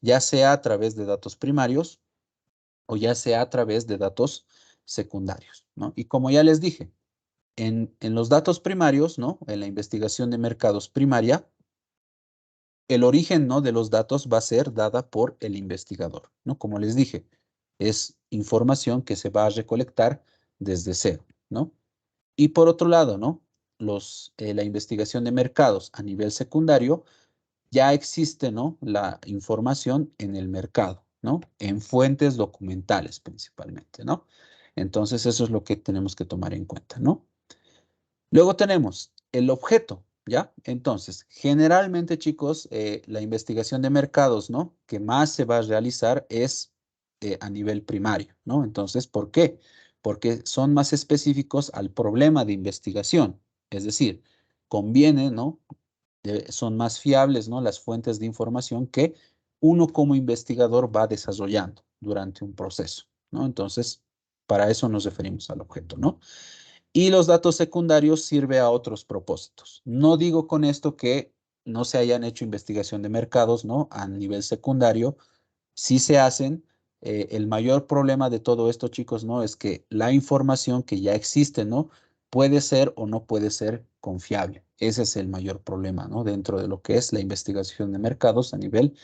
ya sea a través de datos primarios o ya sea a través de datos secundarios, ¿no? Y como ya les dije, en los datos primarios, ¿no? En la investigación de mercados primaria, el origen, ¿no? De los datos va a ser dada por el investigador, ¿no? Como les dije, es información que se va a recolectar desde cero, ¿no? Y por otro lado, ¿no? La investigación de mercados a nivel secundario, ya existe, ¿no? La información en el mercado, ¿no? En fuentes documentales principalmente, ¿no? Entonces, eso es lo que tenemos que tomar en cuenta, ¿no? Luego tenemos el objeto, ¿ya? Entonces, generalmente, chicos, la investigación de mercados, ¿no? Que más se va a realizar es a nivel primario, ¿no? Entonces, ¿por qué? Porque son más específicos al problema de investigación. Es decir, conviene, ¿no? Son más fiables, ¿no? Las fuentes de información que uno como investigador va desarrollando durante un proceso, ¿no? Entonces, para eso nos referimos al objeto, ¿no? Y los datos secundarios sirve a otros propósitos. No digo con esto que no se hayan hecho investigación de mercados, ¿no? A nivel secundario, sí se hacen. El mayor problema de todo esto, chicos, ¿no? Es que la información que ya existe, ¿no? Puede ser o no puede ser confiable. Ese es el mayor problema, ¿no? Dentro de lo que es la investigación de mercados a nivel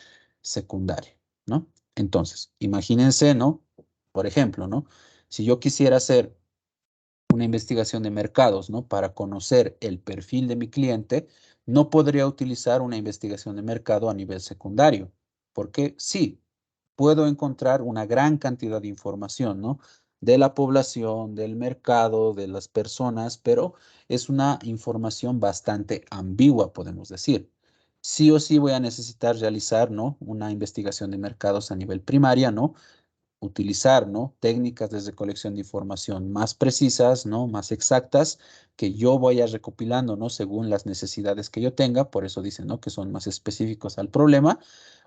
secundario, ¿no? Entonces, imagínense, ¿no? Por ejemplo, ¿no? Si yo quisiera hacer una investigación de mercados, ¿no? Para conocer el perfil de mi cliente, no podría utilizar una investigación de mercado a nivel secundario, porque sí, puedo encontrar una gran cantidad de información, ¿no? De la población, del mercado, de las personas, pero es una información bastante ambigua, podemos decir. Sí o sí voy a necesitar realizar, ¿no? Una investigación de mercados a nivel primaria, ¿no? Utilizar, ¿no? Técnicas de recolección de información más precisas, ¿no? Más exactas, que yo vaya recopilando, ¿no? Según las necesidades que yo tenga, por eso dicen, ¿no? Que son más específicos al problema,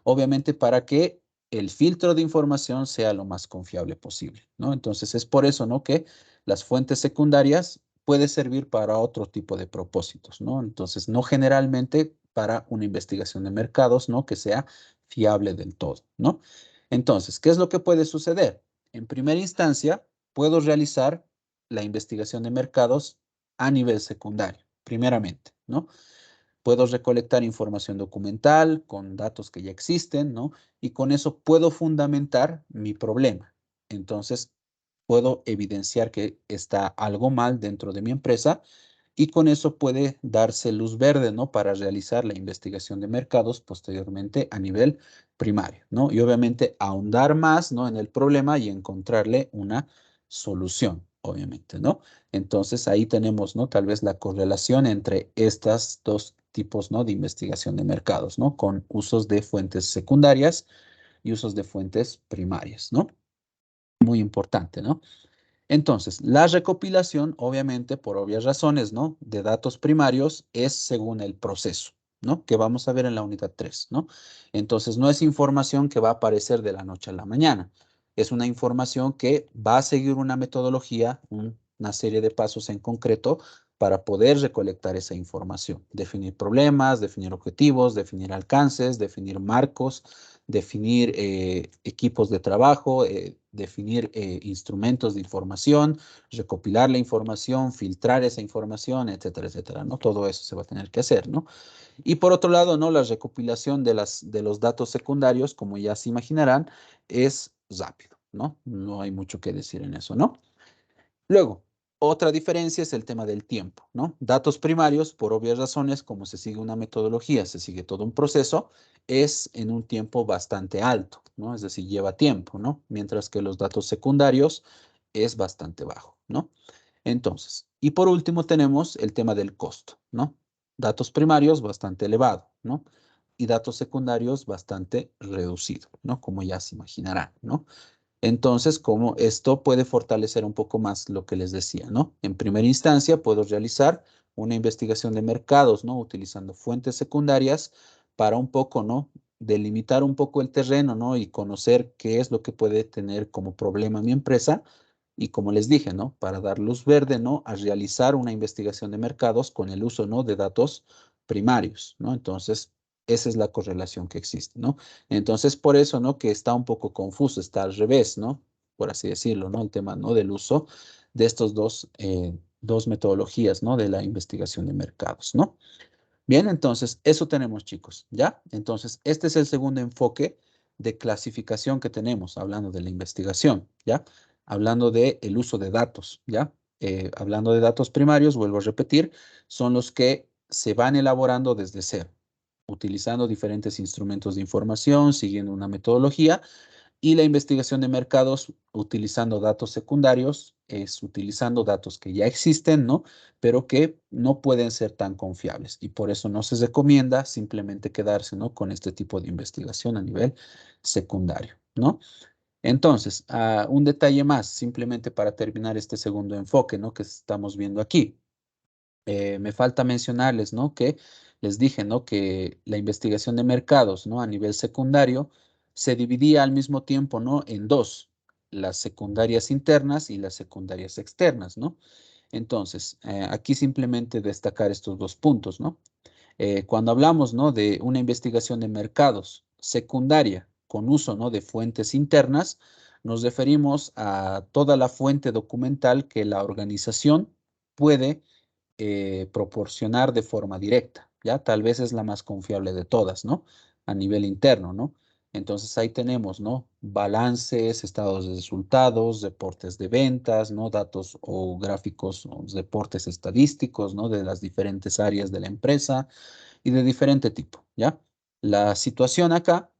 obviamente para que el filtro de información sea lo más confiable posible, ¿no? Entonces es por eso, ¿no? Que las fuentes secundarias puede servir para otro tipo de propósitos, ¿no? Entonces, no generalmente para una investigación de mercados, ¿no? Que sea fiable del todo, ¿no? Entonces, ¿qué es lo que puede suceder? En primera instancia, puedo realizar la investigación de mercados a nivel secundario, primeramente, ¿no? Puedo recolectar información documental con datos que ya existen, ¿no? Y con eso puedo fundamentar mi problema. Entonces, puedo evidenciar que está algo mal dentro de mi empresa y con eso puede darse luz verde, ¿no? Para realizar la investigación de mercados posteriormente a nivel primario, ¿no? Y obviamente ahondar más, ¿no? En el problema y encontrarle una solución, obviamente, ¿no? Entonces ahí tenemos, ¿no? Tal vez la correlación entre estas dos tipos, ¿no? De investigación de mercados, ¿no? Con usos de fuentes secundarias y usos de fuentes primarias, ¿no? Muy importante, ¿no? Entonces, la recopilación, obviamente, por obvias razones, ¿no? De datos primarios es según el proceso, ¿no? Que vamos a ver en la unidad 3, ¿no? Entonces, no es información que va a aparecer de la noche a la mañana. Es una información que va a seguir una metodología, una serie de pasos en concreto para poder recolectar esa información. Definir problemas, definir objetivos, definir alcances, definir marcos, definir equipos de trabajo, definir instrumentos de información, recopilar la información, filtrar esa información, etcétera, etcétera, ¿no? Todo eso se va a tener que hacer, ¿no? Y por otro lado, ¿no? La recopilación de los datos secundarios, como ya se imaginarán, es rápido, ¿no? No hay mucho que decir en eso, ¿no? Luego, otra diferencia es el tema del tiempo, ¿no? Datos primarios, por obvias razones, como se sigue una metodología, se sigue todo un proceso, es en un tiempo bastante alto, ¿no? Es decir, lleva tiempo, ¿no? Mientras que los datos secundarios es bastante bajo, ¿no? Entonces, y por último tenemos el tema del costo, ¿no? Datos primarios bastante elevado, ¿no? Y datos secundarios bastante reducido, ¿no? Como ya se imaginarán, ¿no? Entonces, como esto puede fortalecer un poco más lo que les decía, ¿no? En primera instancia, puedo realizar una investigación de mercados, ¿no? Utilizando fuentes secundarias para un poco, ¿no? Delimitar un poco el terreno, ¿no? Y conocer qué es lo que puede tener como problema mi empresa. Y como les dije, ¿no? Para dar luz verde, ¿no? A realizar una investigación de mercados con el uso, ¿no? De datos primarios, ¿no? Entonces, esa es la correlación que existe, ¿no? Entonces, por eso, ¿no? Que está un poco confuso, está al revés, ¿no? Por así decirlo, ¿no? El tema, ¿no? Del uso de estos dos metodologías, ¿no? De la investigación de mercados, ¿no? Bien, entonces, eso tenemos, chicos, ¿ya? Entonces, este es el segundo enfoque de clasificación que tenemos, hablando de la investigación, ¿ya? Hablando de el uso de datos, ¿ya? Hablando de datos primarios, vuelvo a repetir, son los que se van elaborando desde cero, utilizando diferentes instrumentos de información, siguiendo una metodología, y la investigación de mercados utilizando datos secundarios es utilizando datos que ya existen, ¿no? Pero que no pueden ser tan confiables. Y por eso no se recomienda simplemente quedarse, ¿no? Con este tipo de investigación a nivel secundario, ¿no? Entonces, un detalle más, simplemente para terminar este segundo enfoque, ¿no? Que estamos viendo aquí. Me falta mencionarles, ¿no? Que les dije, ¿no? Que la investigación de mercados, ¿no? A nivel secundario se dividía al mismo tiempo, ¿no? En dos, las secundarias internas y las secundarias externas, ¿no? Entonces, aquí simplemente destacar estos dos puntos, ¿no? Cuando hablamos, ¿no? De una investigación de mercados secundaria con uso, ¿no? De fuentes internas, nos referimos a toda la fuente documental que la organización puede proporcionar de forma directa, ¿ya? Tal vez es la más confiable de todas, ¿no? A nivel interno, ¿no? Entonces ahí tenemos, ¿no? Balances, estados de resultados, reportes de ventas, ¿no? Datos o gráficos, o reportes estadísticos, ¿no? De las diferentes áreas de la empresa y de diferente tipo, ¿ya? La situación acá,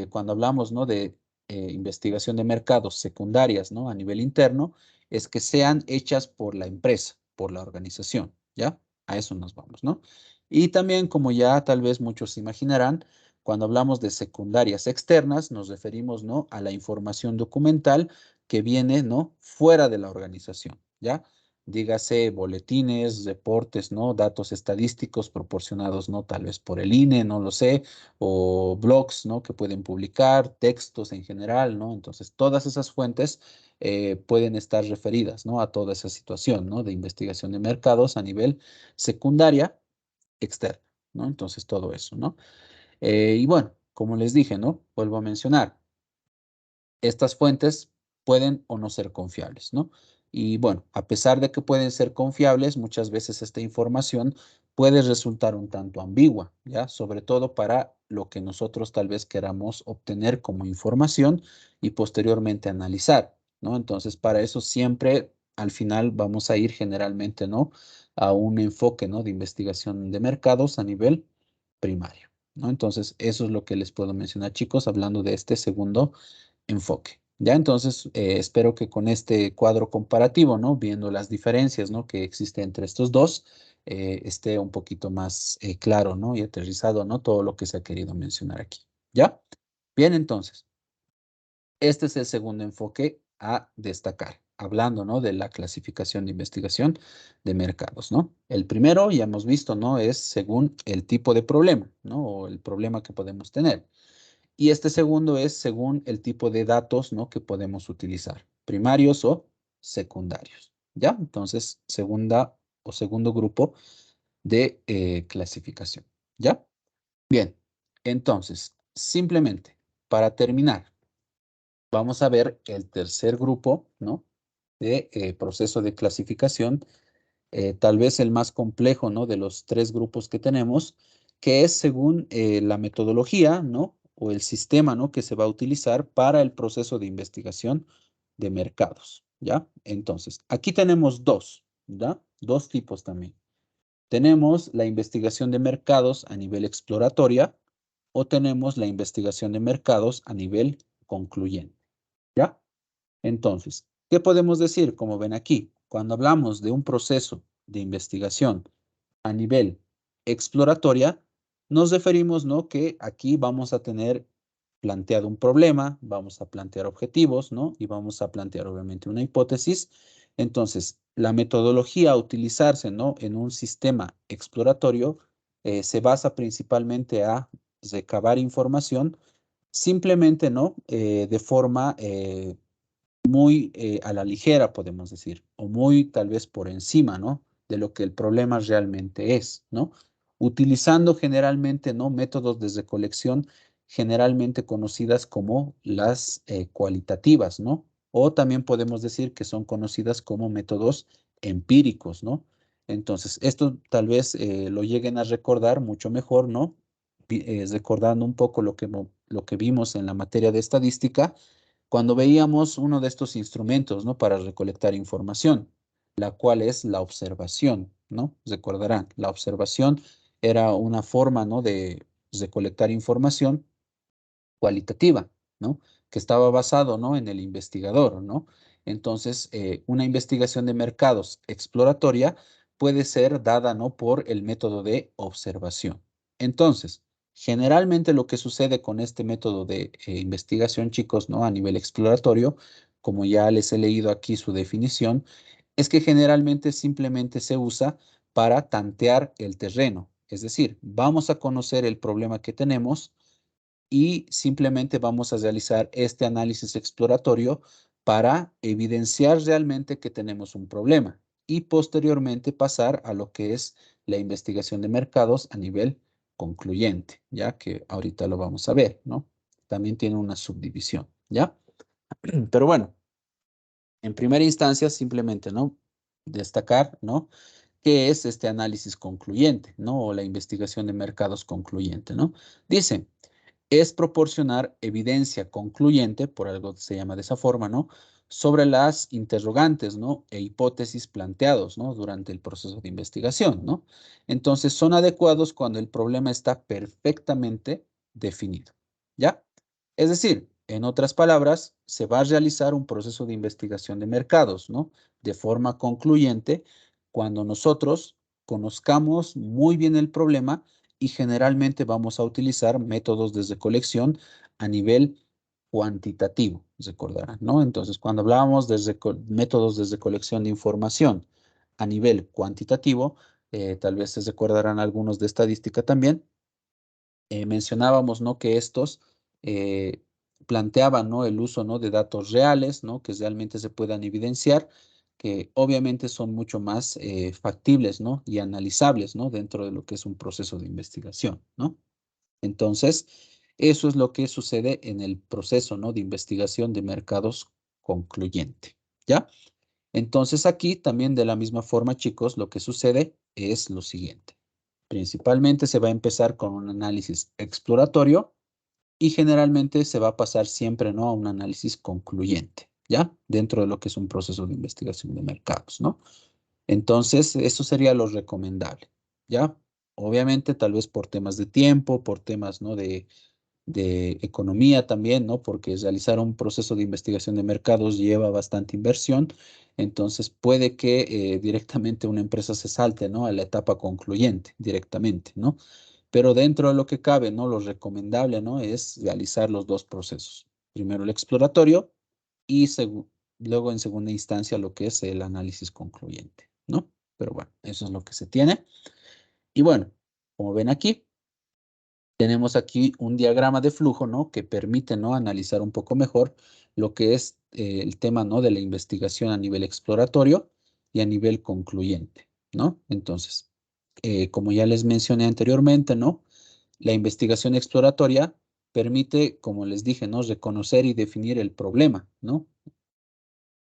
cuando hablamos, ¿no? De investigación de mercados secundarias, ¿no? A nivel interno, es que sean hechas por la empresa, por la organización, ¿ya? A eso nos vamos, ¿no? Y también, como ya tal vez muchos se imaginarán, cuando hablamos de secundarias externas, nos referimos, ¿no? A la información documental que viene, ¿no? Fuera de la organización, ¿ya? Dígase boletines, reportes, ¿no? Datos estadísticos proporcionados, ¿no? Tal vez por el INE, no lo sé, o blogs, ¿no? Que pueden publicar, textos en general, ¿no? Entonces, todas esas fuentes pueden estar referidas, ¿no? A toda esa situación, ¿no? De investigación de mercados a nivel secundaria externa, ¿no? Entonces, todo eso, ¿no? Y bueno, como les dije, ¿no? Vuelvo a mencionar, estas fuentes pueden o no ser confiables, ¿no? Y bueno, a pesar de que pueden ser confiables, muchas veces esta información puede resultar un tanto ambigua, ¿ya? Sobre todo para lo que nosotros tal vez queramos obtener como información y posteriormente analizar, ¿no? Entonces, para eso siempre al final vamos a ir generalmente, ¿no? A un enfoque, ¿no? De investigación de mercados a nivel primario, ¿no? Entonces, eso es lo que les puedo mencionar, chicos, hablando de este segundo enfoque, Ya, entonces, espero que con este cuadro comparativo, ¿no? Viendo las diferencias, ¿no? Que existen entre estos dos, esté un poquito más claro, ¿no? Y aterrizado, ¿no? Todo lo que se ha querido mencionar aquí. ¿Ya? Bien, entonces, este es el segundo enfoque a destacar, hablando, ¿no? De la clasificación de investigación de mercados, ¿no? El primero, ya hemos visto, ¿no? Es según el tipo de problema, ¿no? O el problema que podemos tener. Y este segundo es según el tipo de datos, ¿no? Que podemos utilizar, primarios o secundarios, ¿ya? Entonces, segunda o segundo grupo de clasificación, ¿ya? Bien, entonces, simplemente, para terminar, vamos a ver el tercer grupo, ¿no? De proceso de clasificación, tal vez el más complejo, ¿no? De los tres grupos que tenemos, que es según la metodología, ¿no? O el sistema, ¿no? Que se va a utilizar para el proceso de investigación de mercados, ¿ya? Entonces, aquí tenemos dos, ¿ya? Dos tipos también. Tenemos la investigación de mercados a nivel exploratoria o tenemos la investigación de mercados a nivel concluyente, ¿ya? Entonces, ¿qué podemos decir? Como ven aquí, cuando hablamos de un proceso de investigación a nivel exploratoria, nos referimos, ¿no? Que aquí vamos a tener planteado un problema, vamos a plantear objetivos, ¿no? Y vamos a plantear obviamente una hipótesis. Entonces, la metodología a utilizarse, ¿no? En un sistema exploratorio se basa principalmente a recabar información, simplemente, ¿no? De forma muy a la ligera, podemos decir, o muy tal vez por encima, ¿no? De lo que el problema realmente es, ¿no? Utilizando generalmente, ¿no? Métodos de recolección generalmente conocidas como las cualitativas, ¿no? O también podemos decir que son conocidas como métodos empíricos, ¿no? Entonces, esto tal vez lo lleguen a recordar mucho mejor, ¿no? Recordando un poco lo que vimos en la materia de estadística, cuando veíamos uno de estos instrumentos, ¿no? Para recolectar información, la cual es la observación, ¿no? Recordarán, la observación era una forma, ¿no? De recolectar información cualitativa, ¿no? Que estaba basado, ¿no? En el investigador, ¿no? Entonces, una investigación de mercados exploratoria puede ser dada, ¿no? Por el método de observación. Entonces, generalmente lo que sucede con este método de investigación, chicos, ¿no? A nivel exploratorio, como ya les he leído aquí su definición, es que generalmente simplemente se usa para tantear el terreno. Es decir, vamos a conocer el problema que tenemos y simplemente vamos a realizar este análisis exploratorio para evidenciar realmente que tenemos un problema y posteriormente pasar a lo que es la investigación de mercados a nivel concluyente, ya que ahorita lo vamos a ver, ¿no? También tiene una subdivisión, ¿ya? Pero bueno, en primera instancia simplemente, ¿no? Destacar, ¿no? ¿Qué es este análisis concluyente, ¿no? O la investigación de mercados concluyente, ¿no? Dice, es proporcionar evidencia concluyente, por algo se llama de esa forma, ¿no? Sobre las interrogantes, ¿no? E hipótesis planteados, ¿no? Durante el proceso de investigación, ¿no? Entonces, son adecuados cuando el problema está perfectamente definido, ¿ya? Es decir, en otras palabras, se va a realizar un proceso de investigación de mercados, ¿no? De forma concluyente cuando nosotros conozcamos muy bien el problema y generalmente vamos a utilizar métodos de recolección a nivel cuantitativo, recordarán, ¿no? Entonces, cuando hablábamos de métodos de recolección de información a nivel cuantitativo, tal vez se recordarán algunos de estadística también, mencionábamos, ¿no? Que estos eh, planteaban, ¿no? El uso, ¿no? De datos reales, ¿no? Que realmente se puedan evidenciar, que obviamente son mucho más factibles, ¿no? Y analizables, ¿no? Dentro de lo que es un proceso de investigación, ¿no? Entonces, eso es lo que sucede en el proceso, ¿no? De investigación de mercados concluyente, ¿ya? Entonces, aquí también de la misma forma, chicos, lo que sucede es lo siguiente. Principalmente se va a empezar con un análisis exploratorio y generalmente se va a pasar siempre, ¿no? A un análisis concluyente, ¿ya? Dentro de lo que es un proceso de investigación de mercados, ¿no? Entonces, eso sería lo recomendable, ¿ya? Obviamente, tal vez por temas de tiempo, por temas, ¿no? de economía también, ¿no? Porque realizar un proceso de investigación de mercados lleva bastante inversión, entonces puede que directamente una empresa se salte, ¿no? A la etapa concluyente directamente, ¿no? Pero dentro de lo que cabe, ¿no? Lo recomendable, ¿no? Es realizar los dos procesos. Primero el exploratorio y luego en segunda instancia lo que es el análisis concluyente, ¿no? Pero bueno, eso es lo que se tiene. Y bueno, como ven aquí, tenemos aquí un diagrama de flujo, ¿no? Que permite, ¿no? Analizar un poco mejor lo que es el tema, ¿no? De la investigación a nivel exploratorio y a nivel concluyente, ¿no? Entonces, como ya les mencioné anteriormente, ¿no? La investigación exploratoria permite, como les dije, ¿no? Reconocer y definir el problema, ¿no?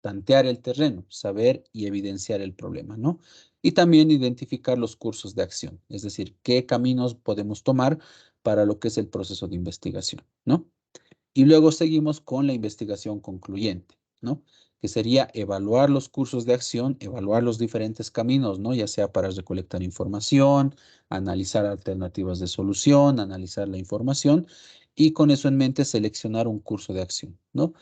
Tantear el terreno, saber y evidenciar el problema, ¿no? Y también identificar los cursos de acción, es decir, qué caminos podemos tomar para lo que es el proceso de investigación, ¿no? Y luego seguimos con la investigación concluyente, ¿no? Que sería evaluar los cursos de acción, evaluar los diferentes caminos, ¿no? Ya sea para recolectar información, analizar alternativas de solución, analizar la información y con eso en mente seleccionar un curso de acción, ¿no?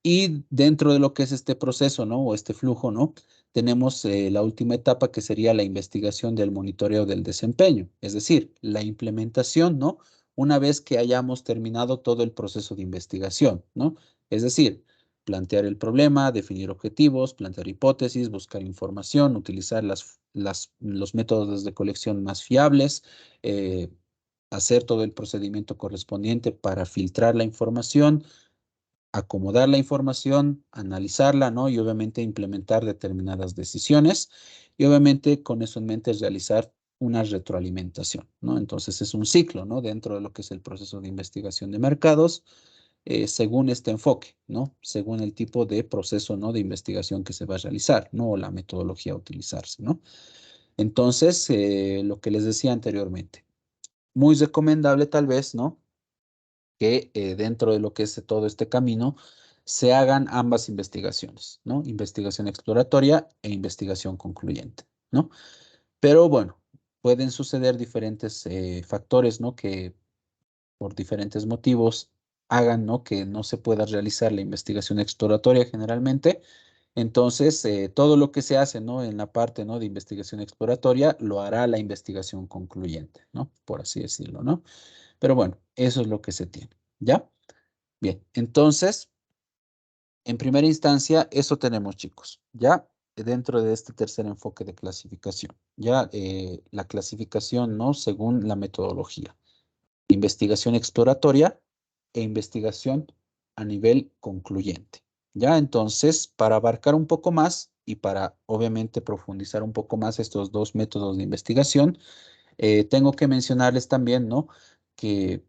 Y dentro de lo que es este proceso, ¿no? O este flujo, ¿no? Tenemos la última etapa que sería la investigación del monitoreo del desempeño, es decir, la implementación, ¿no? Una vez que hayamos terminado todo el proceso de investigación, ¿no? Es decir, plantear el problema, definir objetivos, plantear hipótesis, buscar información, utilizar los métodos de colección más fiables, hacer todo el procedimiento correspondiente para filtrar la información, acomodar la información, analizarla, ¿no? Y obviamente implementar determinadas decisiones y obviamente con eso en mente realizar una retroalimentación, ¿no? Entonces es un ciclo, ¿no? Dentro de lo que es el proceso de investigación de mercados, según este enfoque, ¿no? Según el tipo de proceso, ¿no? De investigación que se va a realizar, ¿no? O la metodología a utilizarse, ¿no? Entonces, lo que les decía anteriormente, muy recomendable tal vez, ¿no? Que dentro de lo que es todo este camino se hagan ambas investigaciones, ¿no? Investigación exploratoria e investigación concluyente, ¿no? Pero bueno, pueden suceder diferentes factores, ¿no? Que por diferentes motivos hagan, ¿no? Que no se pueda realizar la investigación exploratoria generalmente. Entonces, todo lo que se hace, ¿no? En la parte, ¿no? De investigación exploratoria lo hará la investigación concluyente, ¿no? Por así decirlo, ¿no? Pero bueno, eso es lo que se tiene, ¿ya? Bien, entonces, en primera instancia, eso tenemos, chicos, ya dentro de este tercer enfoque de clasificación, ya la clasificación, ¿no? Según la metodología, investigación exploratoria e investigación a nivel concluyente, ya entonces, para abarcar un poco más y para, obviamente, profundizar un poco más estos dos métodos de investigación, tengo que mencionarles también, ¿no? Que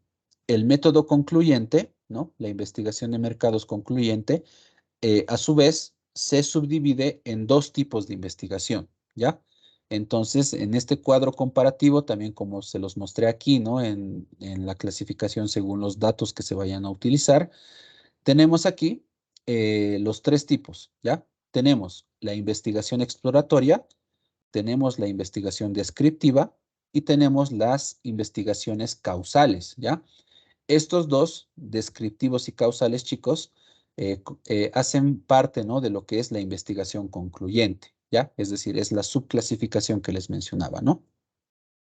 el método concluyente, ¿no? La investigación de mercados concluyente, a su vez, se subdivide en dos tipos de investigación, ¿ya? Entonces, en este cuadro comparativo, también como se los mostré aquí, ¿no? En la clasificación según los datos que se vayan a utilizar, tenemos aquí los tres tipos, ¿ya? Tenemos la investigación exploratoria, tenemos la investigación descriptiva y tenemos las investigaciones causales, ¿ya? Estos dos, descriptivos y causales, chicos, hacen parte, ¿no? De lo que es la investigación concluyente, ¿ya? Es decir, es la subclasificación que les mencionaba, ¿no?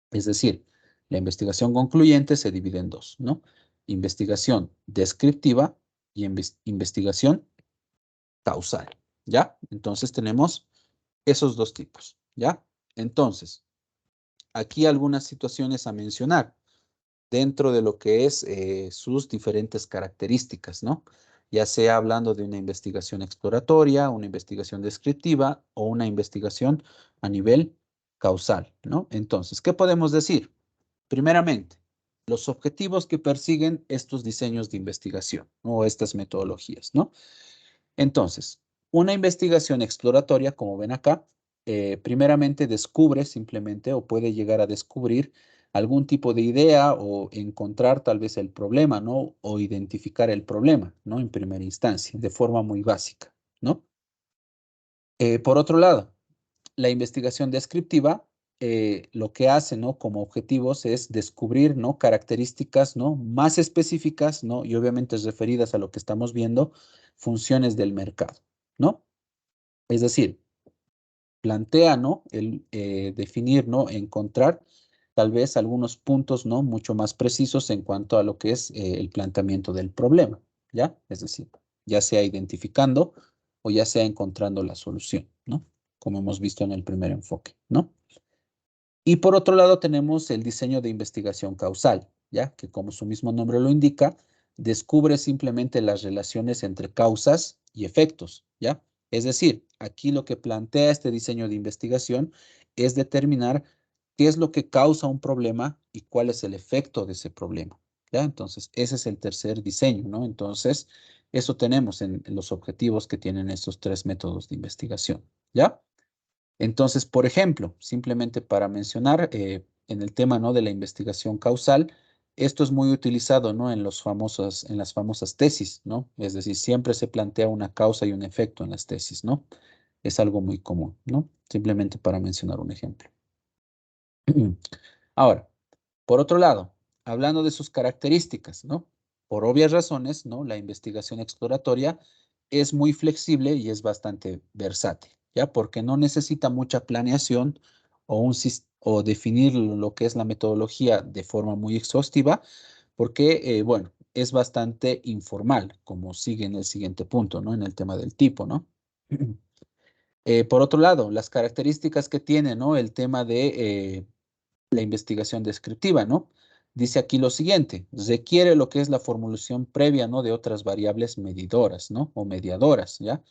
Es decir, la investigación concluyente se divide en dos, ¿no? Investigación descriptiva y investigación causal, ¿ya? Entonces tenemos esos dos tipos, ¿ya? Entonces, aquí algunas situaciones a mencionar dentro de lo que es sus diferentes características, ¿no? Ya sea hablando de una investigación exploratoria, una investigación descriptiva o una investigación a nivel causal, ¿no? Entonces, ¿qué podemos decir? Primeramente, los objetivos que persiguen estos diseños de investigación o estas metodologías, ¿no? Entonces, una investigación exploratoria, como ven acá, primeramente descubre simplemente o puede llegar a descubrir algún tipo de idea o encontrar tal vez el problema, ¿no? O identificar el problema, ¿no? En primera instancia, de forma muy básica, ¿no? Por otro lado, la investigación descriptiva lo que hace, ¿no? Como objetivos es descubrir, ¿no? Características, ¿no? Más específicas, ¿no? Y obviamente referidas a lo que estamos viendo, funciones del mercado, ¿no? Es decir, plantea, ¿no? El definir, ¿no? Encontrar tal vez algunos puntos, ¿no? Mucho más precisos en cuanto a lo que es el planteamiento del problema, ¿ya? Es decir, ya sea identificando o ya sea encontrando la solución, ¿no? Como hemos visto en el primer enfoque, ¿no? Y por otro lado tenemos el diseño de investigación causal, ¿ya? Que como su mismo nombre lo indica, descubre simplemente las relaciones entre causas y efectos, ¿ya? Es decir, aquí lo que plantea este diseño de investigación es determinar qué es lo que causa un problema y cuál es el efecto de ese problema, ¿ya? Entonces, ese es el tercer diseño, ¿no? Entonces, eso tenemos en los objetivos que tienen estos tres métodos de investigación, ¿ya? Entonces, por ejemplo, simplemente para mencionar, en el tema, ¿no? De la investigación causal, esto es muy utilizado, ¿no? En las famosas tesis, ¿no? Es decir, siempre se plantea una causa y un efecto en las tesis, ¿no? Es algo muy común, ¿no? Simplemente para mencionar un ejemplo. Ahora, por otro lado, hablando de sus características, ¿no? Por obvias razones, ¿no? La investigación exploratoria es muy flexible y es bastante versátil, ¿ya? Porque no necesita mucha planeación o definir lo que es la metodología de forma muy exhaustiva, porque, bueno, es bastante informal, como sigue en el siguiente punto, ¿no? En el tema del tipo, ¿no? Por otro lado, las características que tiene, ¿no? El tema de la investigación descriptiva, ¿no? Dice aquí lo siguiente, requiere lo que es la formulación previa, ¿no? De otras variables medidoras, ¿no? O mediadoras, ¿ya?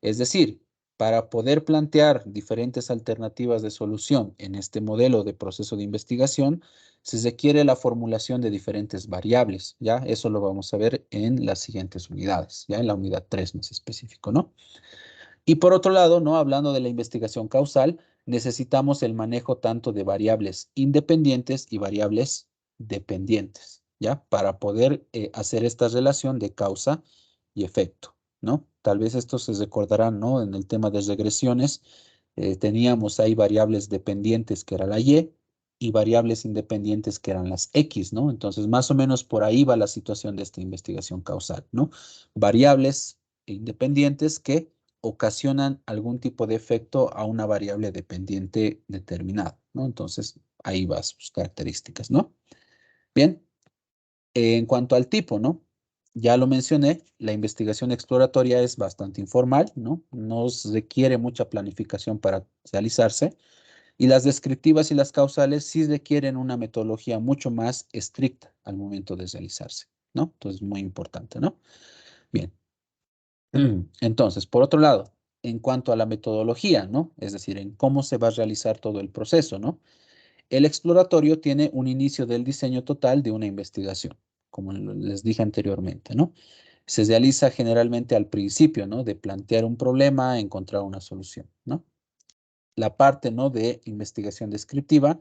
Es decir, para poder plantear diferentes alternativas de solución en este modelo de proceso de investigación, se requiere la formulación de diferentes variables, ¿ya? Eso lo vamos a ver en las siguientes unidades, ¿ya? En la unidad 3 más específico, ¿no? Y por otro lado, ¿no? Hablando de la investigación causal, necesitamos el manejo tanto de variables independientes y variables dependientes, ¿ya? Para poder hacer esta relación de causa y efecto, ¿no? Tal vez esto se recordarán, ¿no? En el tema de regresiones, teníamos ahí variables dependientes que era la y variables independientes que eran las X, ¿no? Entonces, más o menos por ahí va la situación de esta investigación causal, ¿no? Variables independientes que ocasionan algún tipo de efecto a una variable dependiente determinada, ¿no? Entonces, ahí va sus características, ¿no? Bien, en cuanto al tipo, ¿no? Ya lo mencioné, la investigación exploratoria es bastante informal, ¿no? No requiere mucha planificación para realizarse y las descriptivas y las causales sí requieren una metodología mucho más estricta al momento de realizarse, ¿no? Entonces, muy importante, ¿no? Bien. Entonces, por otro lado, en cuanto a la metodología, ¿no? Es decir, en cómo se va a realizar todo el proceso, ¿no? El exploratorio tiene un inicio del diseño total de una investigación, como les dije anteriormente, ¿no? Se realiza generalmente al principio, ¿no? De plantear un problema, encontrar una solución, ¿no? La parte, ¿no? De investigación descriptiva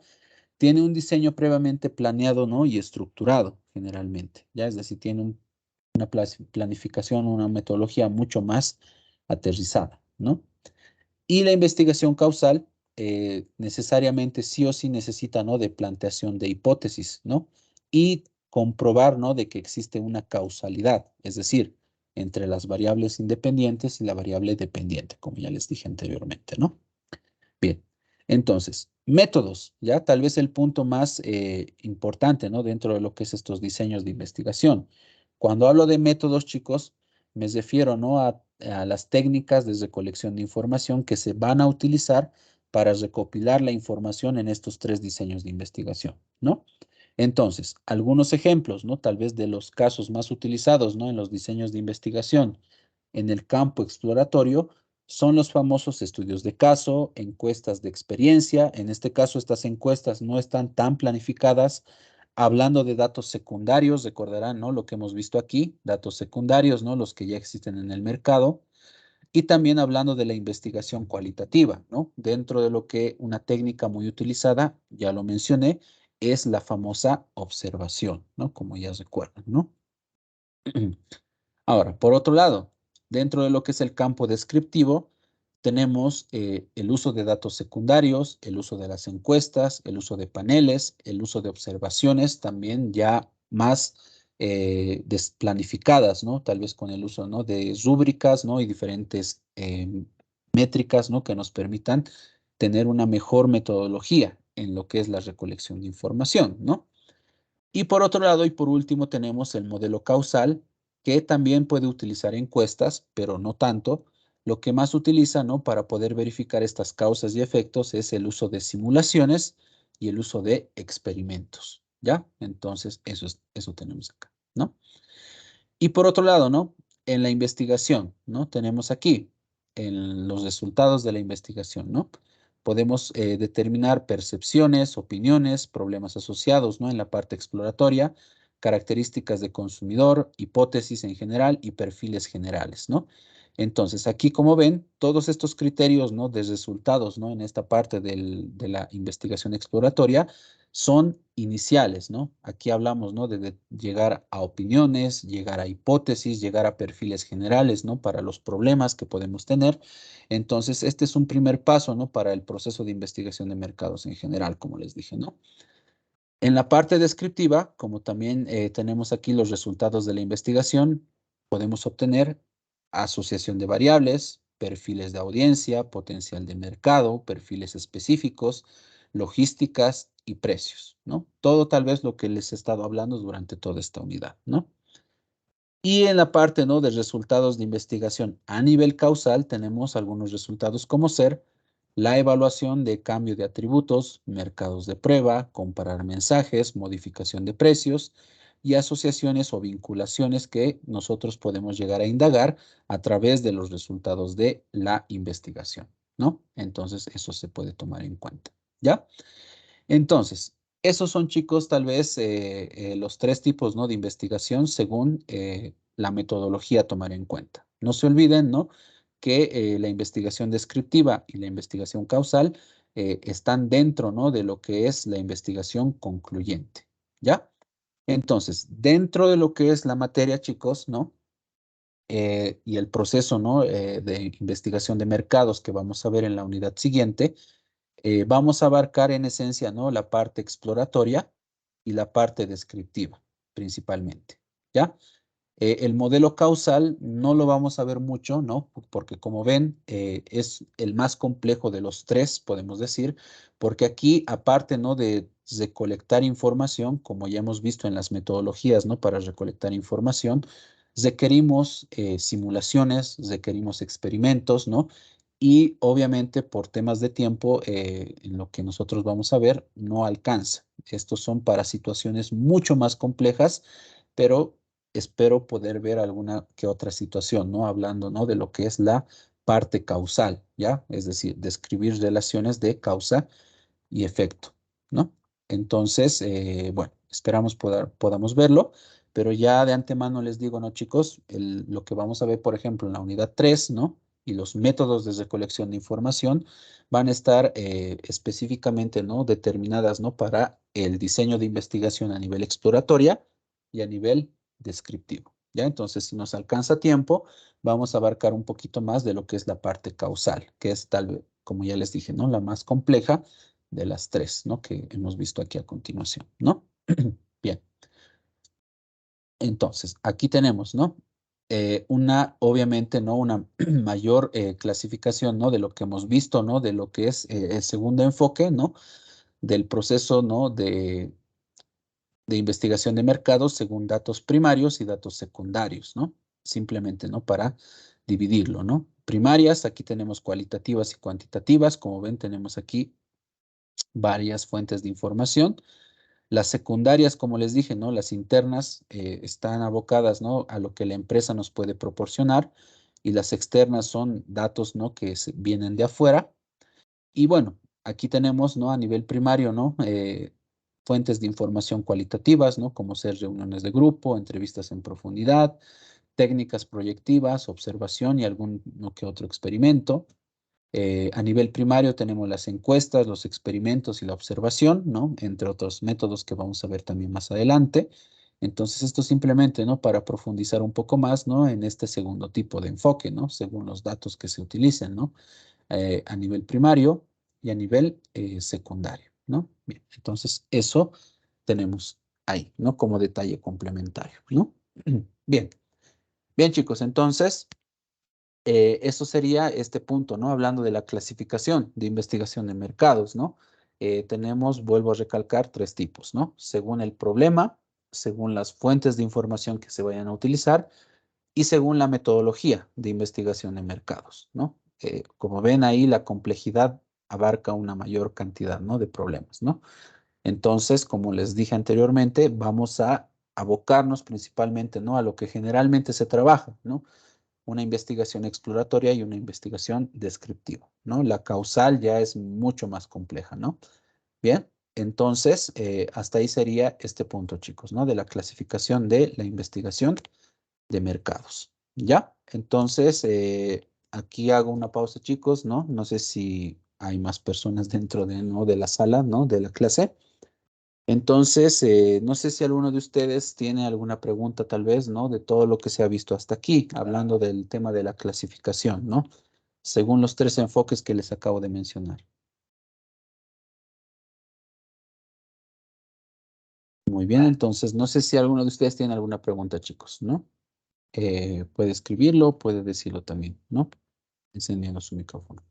tiene un diseño previamente planeado, ¿no? Y estructurado, generalmente, ¿ya? Es decir, tiene una planificación, una metodología mucho más aterrizada, ¿no? Y la investigación causal necesariamente sí o sí necesita, ¿no? De planteación de hipótesis, ¿no? Y comprobar, ¿no? De que existe una causalidad, es decir, entre las variables independientes y la variable dependiente, como ya les dije anteriormente, ¿no? Bien, entonces, métodos, ya tal vez el punto más importante, ¿no? Dentro de lo que es estos diseños de investigación. Cuando hablo de métodos, chicos, me refiero, ¿no? A las técnicas de recolección de información que se van a utilizar para recopilar la información en estos tres diseños de investigación, ¿no? Entonces, algunos ejemplos, ¿no? Tal vez de los casos más utilizados, ¿no? En los diseños de investigación en el campo exploratorio son los famosos estudios de caso, encuestas de experiencia. En este caso, estas encuestas no están tan planificadas. Hablando de datos secundarios, recordarán, ¿no? Lo que hemos visto aquí, datos secundarios, ¿no? Los que ya existen en el mercado. Y también hablando de la investigación cualitativa, ¿no? Dentro de lo que una técnica muy utilizada, ya lo mencioné, es la famosa observación, ¿no? Como ya recuerdan, ¿no? Ahora, por otro lado, dentro de lo que es el campo descriptivo, tenemos el uso de datos secundarios, el uso de las encuestas, el uso de paneles, el uso de observaciones también ya más desplanificadas, ¿no? Tal vez con el uso, ¿no?, de rúbricas, ¿no?, y diferentes métricas, ¿no?, que nos permitan tener una mejor metodología en lo que es la recolección de información, ¿no? Y por otro lado, y por último, tenemos el modelo causal, que también puede utilizar encuestas, pero no tanto. Lo que más utiliza, ¿no?, para poder verificar estas causas y efectos es el uso de simulaciones y el uso de experimentos, ¿ya? Entonces, eso tenemos acá, ¿no? Y por otro lado, ¿no?, en la investigación, ¿no?, tenemos aquí en los resultados de la investigación, ¿no? Podemos determinar percepciones, opiniones, problemas asociados, ¿no?, en la parte exploratoria, características de consumidor, hipótesis en general y perfiles generales, ¿no? Entonces, aquí, como ven, todos estos criterios, ¿no?, de resultados, ¿no?, en esta parte de la investigación exploratoria son iniciales, ¿no? Aquí hablamos, ¿no?, de llegar a opiniones, llegar a hipótesis, llegar a perfiles generales, ¿no?, para los problemas que podemos tener. Entonces, este es un primer paso, ¿no?, para el proceso de investigación de mercados en general, como les dije, ¿no? En la parte descriptiva, como también tenemos aquí los resultados de la investigación, podemos obtener asociación de variables, perfiles de audiencia, potencial de mercado, perfiles específicos, logísticas y precios, ¿no? Todo tal vez lo que les he estado hablando durante toda esta unidad, ¿no? Y en la parte, ¿no?, de resultados de investigación a nivel causal, tenemos algunos resultados como ser la evaluación de cambio de atributos, mercados de prueba, comparar mensajes, modificación de precios y asociaciones o vinculaciones que nosotros podemos llegar a indagar a través de los resultados de la investigación, ¿no? Entonces, eso se puede tomar en cuenta, ¿ya? Entonces, esos son, chicos, tal vez los tres tipos, ¿no?, de investigación según la metodología a tomar en cuenta. No se olviden, ¿no?, que la investigación descriptiva y la investigación causal están dentro, ¿no?, de lo que es la investigación concluyente, ¿ya? Entonces, dentro de lo que es la materia, chicos, ¿no?, y el proceso, ¿no?, de investigación de mercados que vamos a ver en la unidad siguiente, vamos a abarcar en esencia, ¿no?, la parte exploratoria y la parte descriptiva, principalmente, ¿ya? El modelo causal no lo vamos a ver mucho, ¿no? Porque como ven, es el más complejo de los tres, podemos decir, porque aquí, aparte, ¿no?, de recolectar información, como ya hemos visto en las metodologías, ¿no?, para recolectar información, requerimos simulaciones, requerimos experimentos, ¿no? Y obviamente por temas de tiempo, en lo que nosotros vamos a ver, no alcanza. Estos son para situaciones mucho más complejas, pero espero poder ver alguna que otra situación, ¿no? Hablando, ¿no?, de lo que es la parte causal, ¿ya? Es decir, describir relaciones de causa y efecto, ¿no? Entonces, bueno, esperamos podamos verlo, pero ya de antemano les digo, ¿no, chicos? Lo que vamos a ver, por ejemplo, en la unidad 3, ¿no?, y los métodos de recolección de información van a estar específicamente, ¿no?, determinadas, ¿no?, para el diseño de investigación a nivel exploratoria y a nivel descriptivo, ¿ya? Entonces, si nos alcanza tiempo, vamos a abarcar un poquito más de lo que es la parte causal, que es tal vez, como ya les dije, ¿no?, la más compleja de las tres, ¿no?, que hemos visto aquí a continuación, ¿no? Bien. Entonces, aquí tenemos, ¿no?, obviamente, ¿no?, una mayor clasificación, ¿no?, de lo que hemos visto, ¿no?, de lo que es el segundo enfoque, ¿no?, del proceso, ¿no?, de investigación de mercados según datos primarios y datos secundarios, ¿no? Simplemente, ¿no?, para dividirlo, ¿no? Primarias, aquí tenemos cualitativas y cuantitativas. Como ven, tenemos aquí varias fuentes de información. Las secundarias, como les dije, ¿no?, las internas están abocadas, ¿no?, a lo que la empresa nos puede proporcionar, y las externas son datos, ¿no?, que vienen de afuera. Y bueno, aquí tenemos, ¿no?, a nivel primario, ¿no?, fuentes de información cualitativas, ¿no?, como ser reuniones de grupo, entrevistas en profundidad, técnicas proyectivas, observación y algún ¿no?, que otro experimento. A nivel primario tenemos las encuestas, los experimentos y la observación, ¿no?, entre otros métodos que vamos a ver también más adelante. Entonces, esto simplemente, ¿no? Para profundizar un poco más, ¿no? En este segundo tipo de enfoque, ¿no? Según los datos que se utilicen, ¿no? A nivel primario y a nivel secundario, ¿no? Bien, entonces eso tenemos ahí, ¿no? Como detalle complementario, ¿no? Bien, bien chicos, entonces eso sería este punto, ¿no? Hablando de la clasificación de investigación de mercados, ¿no? Tenemos, vuelvo a recalcar, tres tipos, ¿no? Según el problema, según las fuentes de información que se vayan a utilizar y según la metodología de investigación de mercados, ¿no? Como ven ahí, la complejidad abarca una mayor cantidad, ¿no? De problemas, ¿no? Entonces, como les dije anteriormente, vamos a abocarnos principalmente, ¿no? A lo que generalmente se trabaja, ¿no? Una investigación exploratoria y una investigación descriptiva, ¿no? La causal ya es mucho más compleja, ¿no? Bien, entonces, hasta ahí sería este punto, chicos, ¿no? De la clasificación de la investigación de mercados. ¿Ya? Entonces, aquí hago una pausa, chicos, ¿no? No sé si hay más personas dentro de, ¿no? de la sala, ¿no? De la clase. Entonces, no sé si alguno de ustedes tiene alguna pregunta, tal vez, ¿no? De todo lo que se ha visto hasta aquí, hablando del tema de la clasificación, ¿no? Según los tres enfoques que les acabo de mencionar. Muy bien, entonces, no sé si alguno de ustedes tiene alguna pregunta, chicos, ¿no? Puede escribirlo, puede decirlo también, ¿no? Encendiendo su micrófono.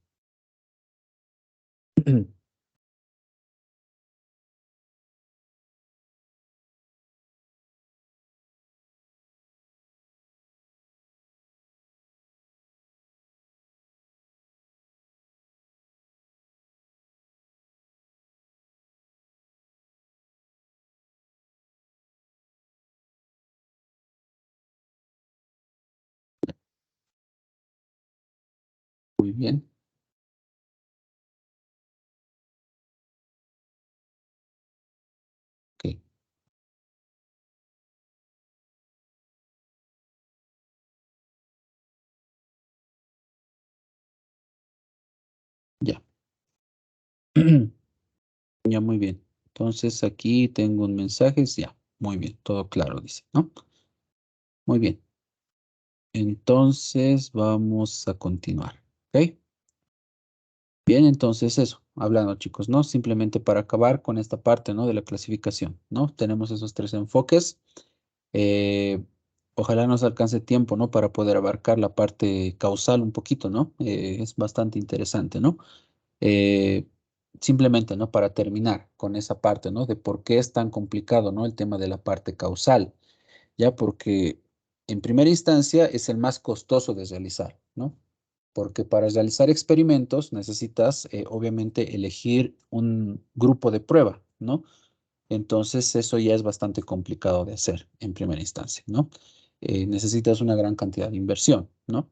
Muy bien, ok, ya. Ya, muy bien. Entonces, aquí tengo un mensaje, ya, muy bien, todo claro, dice, ¿no? Muy bien. Entonces, vamos a continuar, ¿ok? Bien, entonces eso, hablando chicos, ¿no? Simplemente para acabar con esta parte, ¿no? De la clasificación, ¿no? Tenemos esos tres enfoques. Eh, Ojalá nos alcance tiempo, ¿no? Para poder abarcar la parte causal un poquito, ¿no? Es bastante interesante, ¿no? Eh, Simplemente, ¿no? Para terminar con esa parte, ¿no? De por qué es tan complicado, ¿no? El tema de la parte causal, ya porque en primera instancia es el más costoso de realizar, ¿no? Porque para realizar experimentos necesitas, obviamente, elegir un grupo de prueba, ¿no? Entonces, eso ya es bastante complicado de hacer en primera instancia, ¿no? Necesitas una gran cantidad de inversión, ¿no?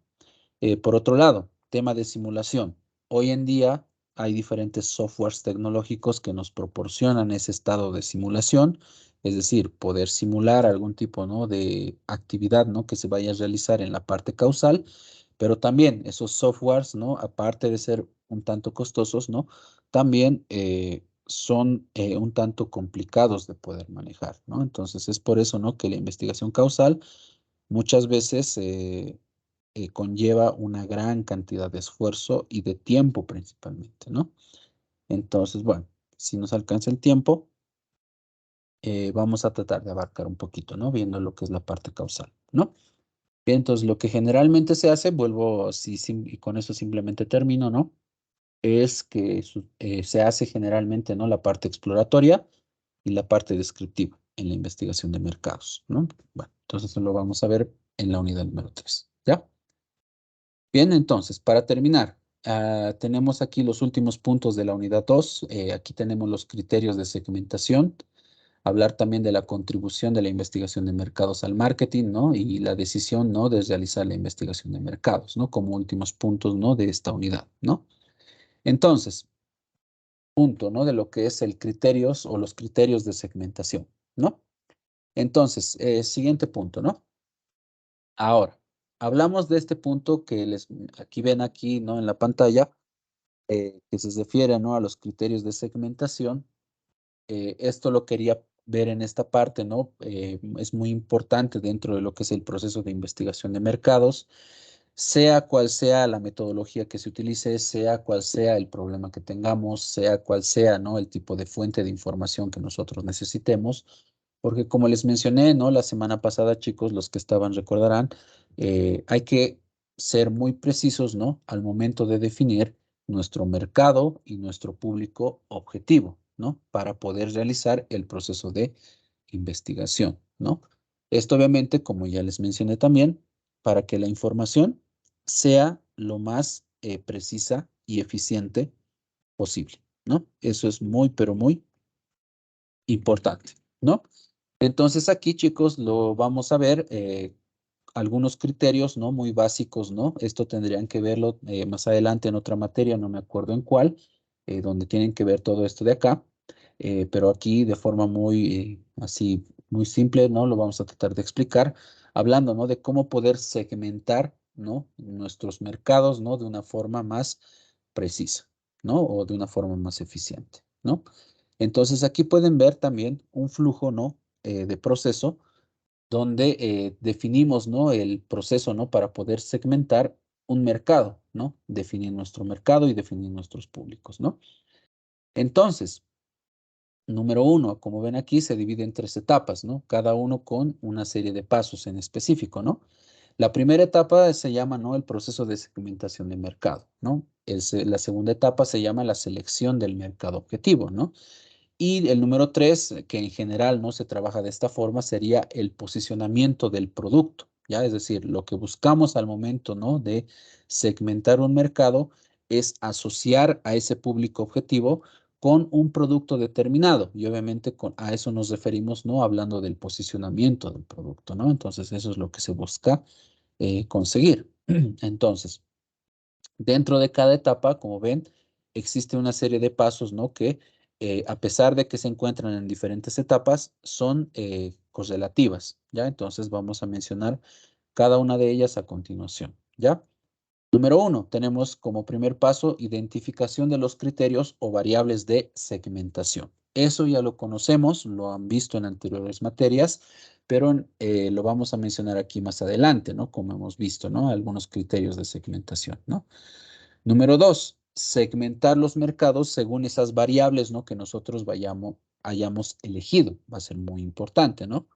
Por otro lado, tema de simulación. Hoy en día hay diferentes softwares tecnológicos que nos proporcionan ese estado de simulación, es decir, poder simular algún tipo, ¿no? de actividad, ¿no? que se vaya a realizar en la parte causal, pero también esos softwares, ¿no? aparte de ser un tanto costosos, ¿no? también son un tanto complicados de poder manejar, ¿no? Entonces es por eso, ¿no? que la investigación causal muchas veces conlleva una gran cantidad de esfuerzo y de tiempo principalmente, ¿no? Entonces, bueno, si nos alcanza el tiempo, vamos a tratar de abarcar un poquito, ¿no? Viendo lo que es la parte causal, ¿no? Bien, entonces lo que generalmente se hace, vuelvo, y con eso simplemente termino, ¿no? Es que se hace generalmente, ¿no? La parte exploratoria y la parte descriptiva en la investigación de mercados, ¿no? Bueno, entonces eso lo vamos a ver en la unidad número 3, ¿ya? Bien, entonces, para terminar, tenemos aquí los últimos puntos de la unidad 2. Aquí tenemos los criterios de segmentación, hablar también de la contribución de la investigación de mercados al marketing, ¿no? Y la decisión, ¿no? De realizar la investigación de mercados, ¿no? Como últimos puntos, ¿no? De esta unidad, ¿no? Entonces, punto, ¿no? De lo que es el criterios o los criterios de segmentación, ¿no? Entonces, siguiente punto, ¿no? Ahora, hablamos de este punto que aquí ven aquí, ¿no? En la pantalla, que se refiere, ¿no? a los criterios de segmentación. Esto lo quería ver en esta parte, ¿no? Es muy importante dentro de lo que es el proceso de investigación de mercados, sea cual sea la metodología que se utilice, sea cual sea el problema que tengamos, sea cual sea, ¿no? El tipo de fuente de información que nosotros necesitemos, porque como les mencioné, ¿no? La semana pasada, chicos, los que estaban recordarán, hay que ser muy precisos, ¿no? Al momento de definir nuestro mercado y nuestro público objetivo, ¿no? Para poder realizar el proceso de investigación, ¿no? Esto obviamente, como ya les mencioné también, para que la información sea lo más precisa y eficiente posible, ¿no? Eso es muy, pero muy importante, ¿no? Entonces aquí, chicos, lo vamos a ver algunos criterios, ¿no? Muy básicos, ¿no? Esto tendrían que verlo más adelante en otra materia, no me acuerdo en cuál, donde tienen que ver todo esto de acá, pero aquí de forma muy, así, muy simple, ¿no? Lo vamos a tratar de explicar, hablando, ¿no? De cómo poder segmentar, ¿no? Nuestros mercados, ¿no? De una forma más precisa, ¿no? O de una forma más eficiente, ¿no? Entonces aquí pueden ver también un flujo, ¿no? De proceso donde definimos, ¿no? El proceso, ¿no? Para poder segmentar un mercado, ¿no? Definir nuestro mercado y definir nuestros públicos, ¿no? Entonces, número uno, como ven aquí, se divide en tres etapas, ¿no? Cada uno con una serie de pasos en específico, ¿no? La primera etapa se llama, ¿no? El proceso de segmentación de mercado, ¿no? La segunda etapa se llama la selección del mercado objetivo, ¿no? Y el número tres, que en general no se trabaja de esta forma, sería el posicionamiento del producto, ¿ya? Es decir, lo que buscamos al momento, ¿no? De segmentar un mercado es asociar a ese público objetivo con un producto determinado. Y obviamente a eso nos referimos, ¿no? Hablando del posicionamiento del producto, ¿no? Entonces, eso es lo que se busca conseguir. Entonces, dentro de cada etapa, como ven, existe una serie de pasos, ¿no? Que a pesar de que se encuentran en diferentes etapas, son correlativas, ¿ya? Entonces vamos a mencionar cada una de ellas a continuación, ¿ya? Número uno, tenemos como primer paso identificación de los criterios o variables de segmentación. Eso ya lo conocemos, lo han visto en anteriores materias, pero lo vamos a mencionar aquí más adelante, ¿no? Como hemos visto, ¿no? Algunos criterios de segmentación, ¿no? Número dos, segmentar los mercados según esas variables, ¿no? Que nosotros hayamos elegido. Va a ser muy importante, ¿no?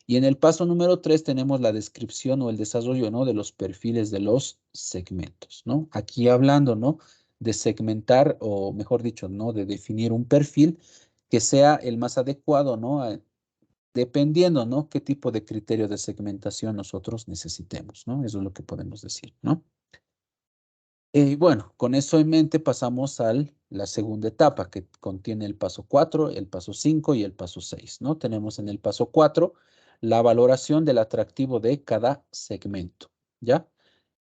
Y en el paso número tres tenemos la descripción o el desarrollo, ¿no? De los perfiles de los segmentos, ¿no? Aquí hablando, ¿no? De segmentar, o mejor dicho, ¿no? De definir un perfil que sea el más adecuado, ¿no? Dependiendo, ¿no? Qué tipo de criterio de segmentación nosotros necesitemos, ¿no? Eso es lo que podemos decir, ¿no? Y bueno, con eso en mente pasamos a la segunda etapa que contiene el paso 4, el paso 5 y el paso 6, ¿no? Tenemos en el paso 4 la valoración del atractivo de cada segmento, ¿ya?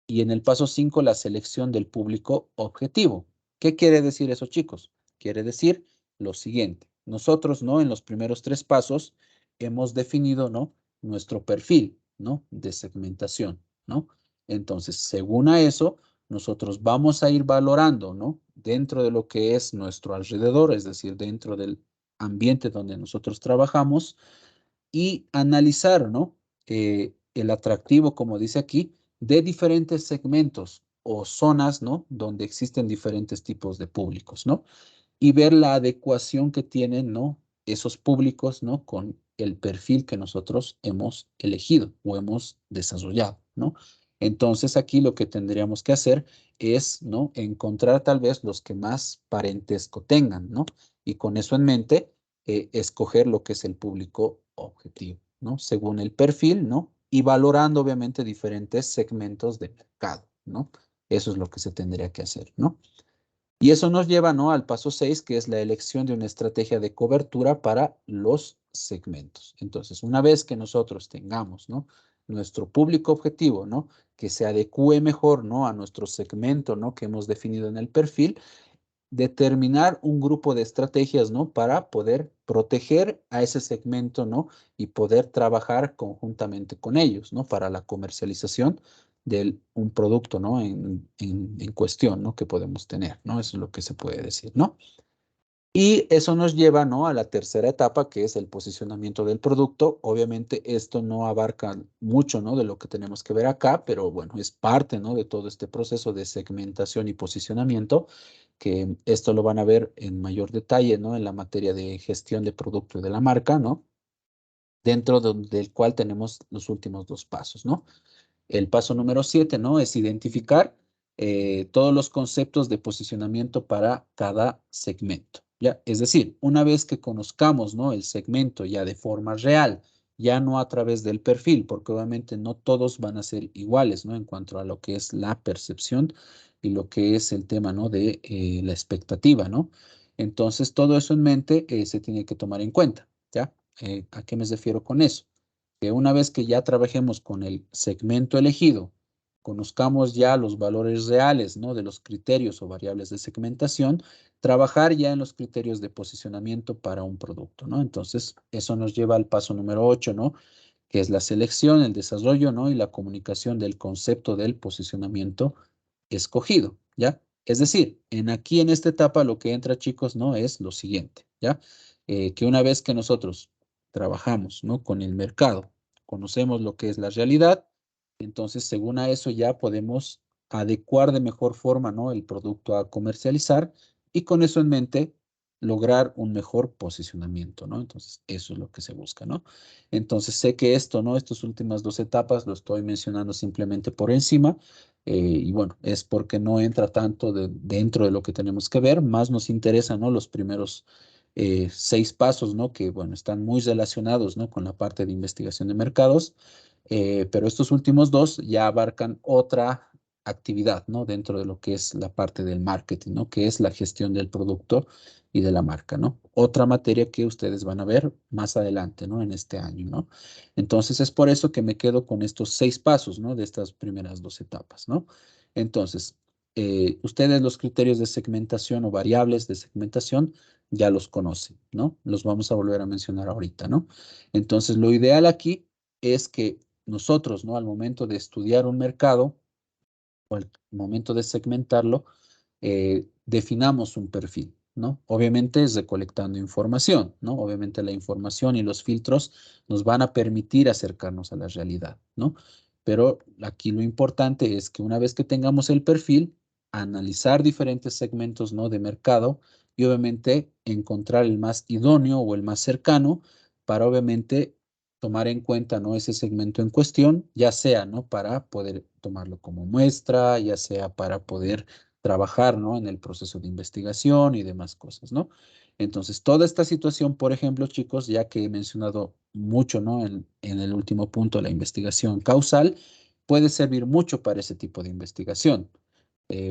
Y en el paso 5 la selección del público objetivo. ¿Qué quiere decir eso, chicos? Quiere decir lo siguiente. Nosotros, ¿no? En los primeros tres pasos hemos definido, ¿no? Nuestro perfil, ¿no? De segmentación, ¿no? Entonces, según a eso, nosotros vamos a ir valorando, ¿no? Dentro de lo que es nuestro alrededor, es decir, dentro del ambiente donde nosotros trabajamos y analizar, ¿no? El atractivo, como dice aquí, de diferentes segmentos o zonas, ¿no? Donde existen diferentes tipos de públicos, ¿no? Y ver la adecuación que tienen, ¿no? Esos públicos, ¿no? Con el perfil que nosotros hemos elegido o hemos desarrollado, ¿no? Entonces aquí lo que tendríamos que hacer es, ¿no? Encontrar tal vez los que más parentesco tengan, ¿no? Y con eso en mente, escoger lo que es el público objetivo, ¿no? Según el perfil, ¿no? Y valorando obviamente diferentes segmentos de mercado, ¿no? Eso es lo que se tendría que hacer, ¿no? Y eso nos lleva, ¿no? Al paso 6, que es la elección de una estrategia de cobertura para los segmentos. Entonces, una vez que nosotros tengamos, ¿no? Nuestro público objetivo, ¿no? Que se adecue mejor, ¿no? A nuestro segmento, ¿no? Que hemos definido en el perfil, determinar un grupo de estrategias, ¿no? Para poder proteger a ese segmento, ¿no? Y poder trabajar conjuntamente con ellos, ¿no? Para la comercialización de un producto, ¿no? En cuestión, ¿no? Que podemos tener, ¿no? Eso es lo que se puede decir, ¿no? Y eso nos lleva, ¿no?, a la tercera etapa, que es el posicionamiento del producto. Obviamente esto no abarca mucho, ¿no?, de lo que tenemos que ver acá, pero bueno, es parte, ¿no?, de todo este proceso de segmentación y posicionamiento, que esto lo van a ver en mayor detalle, ¿no?, en la materia de gestión de producto y de la marca, ¿no?, del cual tenemos los últimos dos pasos, ¿no? El paso número 7, ¿no?, es identificar todos los conceptos de posicionamiento para cada segmento, ¿ya? Es decir, una vez que conozcamos, ¿no?, el segmento ya de forma real, ya no a través del perfil, porque obviamente no todos van a ser iguales, ¿no?, en cuanto a lo que es la percepción y lo que es el tema, ¿no?, de la expectativa, ¿no? Entonces, todo eso en mente se tiene que tomar en cuenta, ¿ya? ¿A qué me refiero con eso? Que una vez que ya trabajemos con el segmento elegido, conozcamos ya los valores reales, ¿no?, de los criterios o variables de segmentación, trabajar ya en los criterios de posicionamiento para un producto, ¿no? Entonces, eso nos lleva al paso número 8, ¿no?, que es la selección, el desarrollo, ¿no?, y la comunicación del concepto del posicionamiento escogido, ¿ya? Es decir, aquí en esta etapa lo que entra, chicos, ¿no?, es lo siguiente, ¿ya? Que una vez que nosotros trabajamos, ¿no?, con el mercado, conocemos lo que es la realidad, entonces, según a eso ya podemos adecuar de mejor forma, ¿no?, el producto a comercializar y con eso en mente lograr un mejor posicionamiento, ¿no? Entonces, eso es lo que se busca, ¿no? Entonces, sé que esto, ¿no?, estas últimas dos etapas lo estoy mencionando simplemente por encima, y bueno, es porque no entra tanto dentro de lo que tenemos que ver, más nos interesan, ¿no?, los primeros 6 pasos, ¿no?, que bueno, están muy relacionados, ¿no?, con la parte de investigación de mercados, pero estos últimos dos ya abarcan otra actividad, ¿no?, dentro de lo que es la parte del marketing, ¿no?, que es la gestión del producto y de la marca, ¿no? Otra materia que ustedes van a ver más adelante, ¿no?, en este año, ¿no? Entonces, es por eso que me quedo con estos 6 pasos, ¿no?, de estas primeras dos etapas, ¿no? Entonces, ustedes los criterios de segmentación o variables de segmentación ya los conocen, ¿no? Los vamos a volver a mencionar ahorita, ¿no? Entonces, lo ideal aquí es que nosotros, ¿no?, al momento de estudiar un mercado o al momento de segmentarlo, definamos un perfil, ¿no? Obviamente es recolectando información, ¿no? Obviamente la información y los filtros nos van a permitir acercarnos a la realidad, ¿no? Pero aquí lo importante es que una vez que tengamos el perfil, analizar diferentes segmentos, ¿no?, de mercado y obviamente encontrar el más idóneo o el más cercano para obviamente tomar en cuenta, ¿no?, ese segmento en cuestión, ya sea, ¿no?, para poder tomarlo como muestra, ya sea para poder trabajar, ¿no?, en el proceso de investigación y demás cosas, ¿no? Entonces, toda esta situación, por ejemplo, chicos, ya que he mencionado mucho, ¿no?, en el último punto, la investigación causal, puede servir mucho para ese tipo de investigación.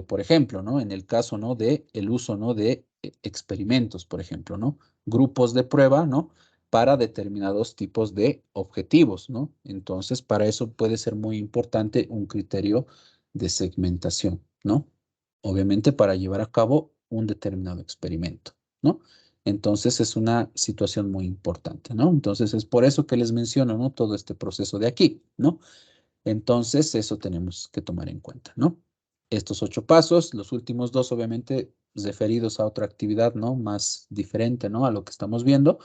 Por ejemplo, ¿no?, en el caso, ¿no?, de el uso, ¿no?, de experimentos, por ejemplo, ¿no? Grupos de prueba, ¿no?, para determinados tipos de objetivos, ¿no? Entonces, para eso puede ser muy importante un criterio de segmentación, ¿no? Obviamente para llevar a cabo un determinado experimento, ¿no? Entonces es una situación muy importante, ¿no? Entonces es por eso que les menciono, ¿no?, todo este proceso de aquí, ¿no? Entonces eso tenemos que tomar en cuenta, ¿no? Estos 8 pasos, los últimos 2 obviamente referidos a otra actividad, ¿no?, más diferente, ¿no?, a lo que estamos viendo,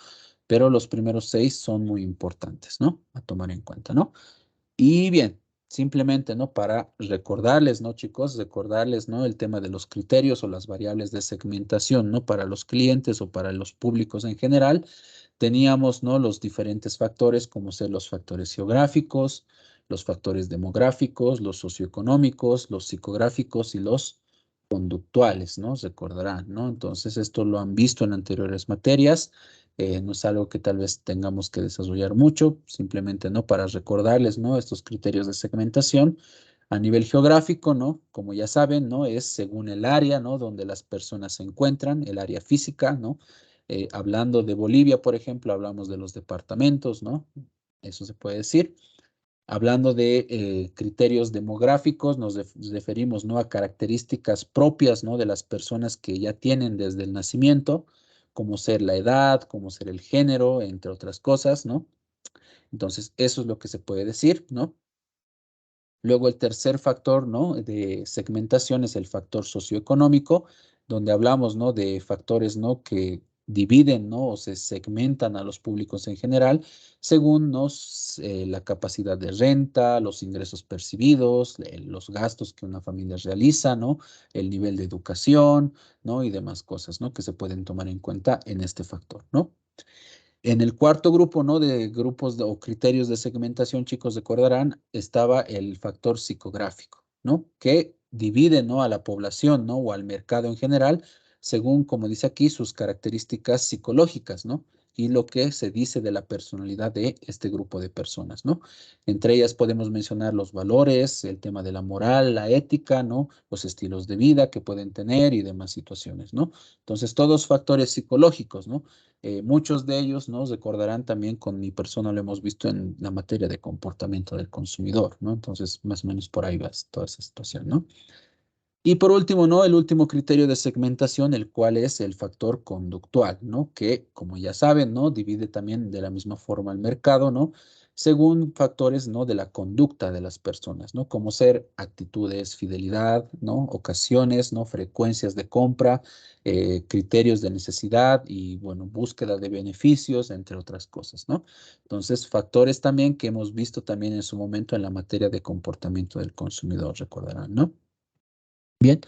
pero los primeros 6 son muy importantes, ¿no?, a tomar en cuenta, ¿no? Y bien, simplemente, ¿no?, para recordarles, ¿no, chicos? Recordarles, ¿no?, el tema de los criterios o las variables de segmentación, ¿no?, para los clientes o para los públicos en general. Teníamos, ¿no?, los diferentes factores, como ser los factores geográficos, los factores demográficos, los socioeconómicos, los psicográficos y los conductuales, ¿no? Recordarán, ¿no? Entonces, esto lo han visto en anteriores materias. No es algo que tal vez tengamos que desarrollar mucho, simplemente, ¿no?, para recordarles, ¿no?, estos criterios de segmentación. A nivel geográfico, ¿no?, como ya saben, ¿no?, es según el área, ¿no?, donde las personas se encuentran, el área física, ¿no? Hablando de Bolivia, por ejemplo, hablamos de los departamentos, ¿no? Eso se puede decir. Hablando de criterios demográficos, nos referimos, ¿no?, a características propias, ¿no?, de las personas que ya tienen desde el nacimiento, como ser la edad, como ser el género, entre otras cosas, ¿no? Entonces, eso es lo que se puede decir, ¿no? Luego, el tercer factor, ¿no?, de segmentación es el factor socioeconómico. donde hablamos, ¿no? De factores, ¿no? Que dividen, ¿no? O se segmentan a los públicos en general según la capacidad de renta, los ingresos percibidos, los gastos que una familia realiza, ¿no? El nivel de educación, ¿no? Y demás cosas, ¿no? Que se pueden tomar en cuenta en este factor, ¿no? En el cuarto grupo, ¿no? De grupos o criterios de segmentación, chicos, recordarán, estaba el factor psicográfico, ¿no? Que divide, ¿no? A la población, ¿no? O al mercado en general, según, como dice aquí, sus características psicológicas, ¿no? Y lo que se dice de la personalidad de este grupo de personas, ¿no? Entre ellas podemos mencionar los valores, el tema de la moral, la ética, ¿no? Los estilos de vida que pueden tener y demás situaciones, ¿no? Entonces, todos factores psicológicos, ¿no? Muchos de ellos nos recordarán también con mi persona, lo hemos visto en la materia de comportamiento del consumidor, ¿no? Entonces, más o menos por ahí va toda esa situación, ¿no? Y por último, ¿no? El último criterio de segmentación, el cual es el factor conductual, ¿no? Que, como ya saben, ¿no? Divide también de la misma forma el mercado, ¿no? Según factores, ¿no? De la conducta de las personas, ¿no? Como ser actitudes, fidelidad, ¿no? Ocasiones, ¿no? Frecuencias de compra, criterios de necesidad y, bueno, búsqueda de beneficios, entre otras cosas, ¿no? Entonces, factores también que hemos visto también en su momento en la materia de comportamiento del consumidor, recordarán, ¿no? Bien,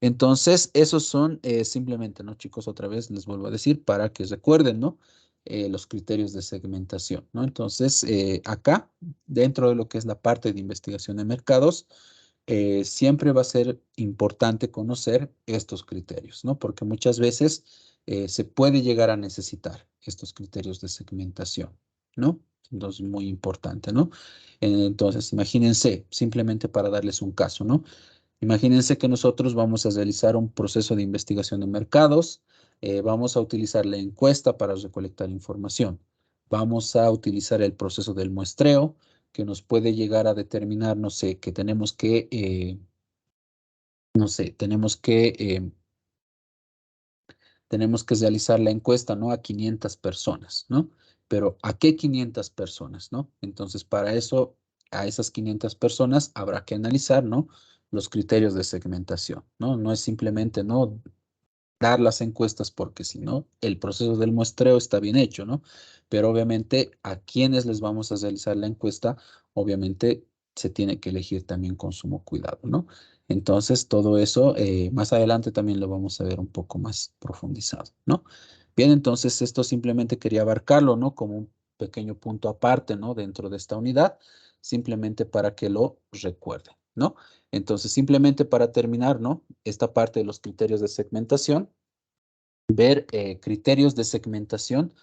entonces esos son simplemente, ¿no, chicos? Otra vez les vuelvo a decir para que recuerden, ¿no? Los criterios de segmentación, ¿no? Entonces, acá, dentro de lo que es la parte de investigación de mercados, siempre va a ser importante conocer estos criterios, ¿no? Porque muchas veces se puede llegar a necesitar estos criterios de segmentación, ¿no? Entonces, muy importante, ¿no? Entonces, imagínense, simplemente para darles un caso, ¿no? Imagínense que nosotros vamos a realizar un proceso de investigación de mercados, vamos a utilizar la encuesta para recolectar información, vamos a utilizar el proceso del muestreo que nos puede llegar a determinar, no sé, que tenemos que, no sé, tenemos que realizar la encuesta, ¿no? A 500 personas, ¿no? Pero ¿a qué 500 personas, ¿no? Entonces, para eso, a esas 500 personas habrá que analizar, ¿no? Los criterios de segmentación, ¿no? No es simplemente, ¿no? Dar las encuestas porque si no, el proceso del muestreo está bien hecho, ¿no? Pero obviamente a quienes les vamos a realizar la encuesta, obviamente se tiene que elegir también con sumo cuidado, ¿no? Entonces, todo eso más adelante también lo vamos a ver un poco más profundizado, ¿no? Bien, entonces esto simplemente quería abarcarlo, ¿no? Como un pequeño punto aparte, ¿no? Dentro de esta unidad, simplemente para que lo recuerden, ¿no? Entonces, simplemente para terminar, ¿no? Esta parte de los criterios de segmentación, ver criterios de segmentación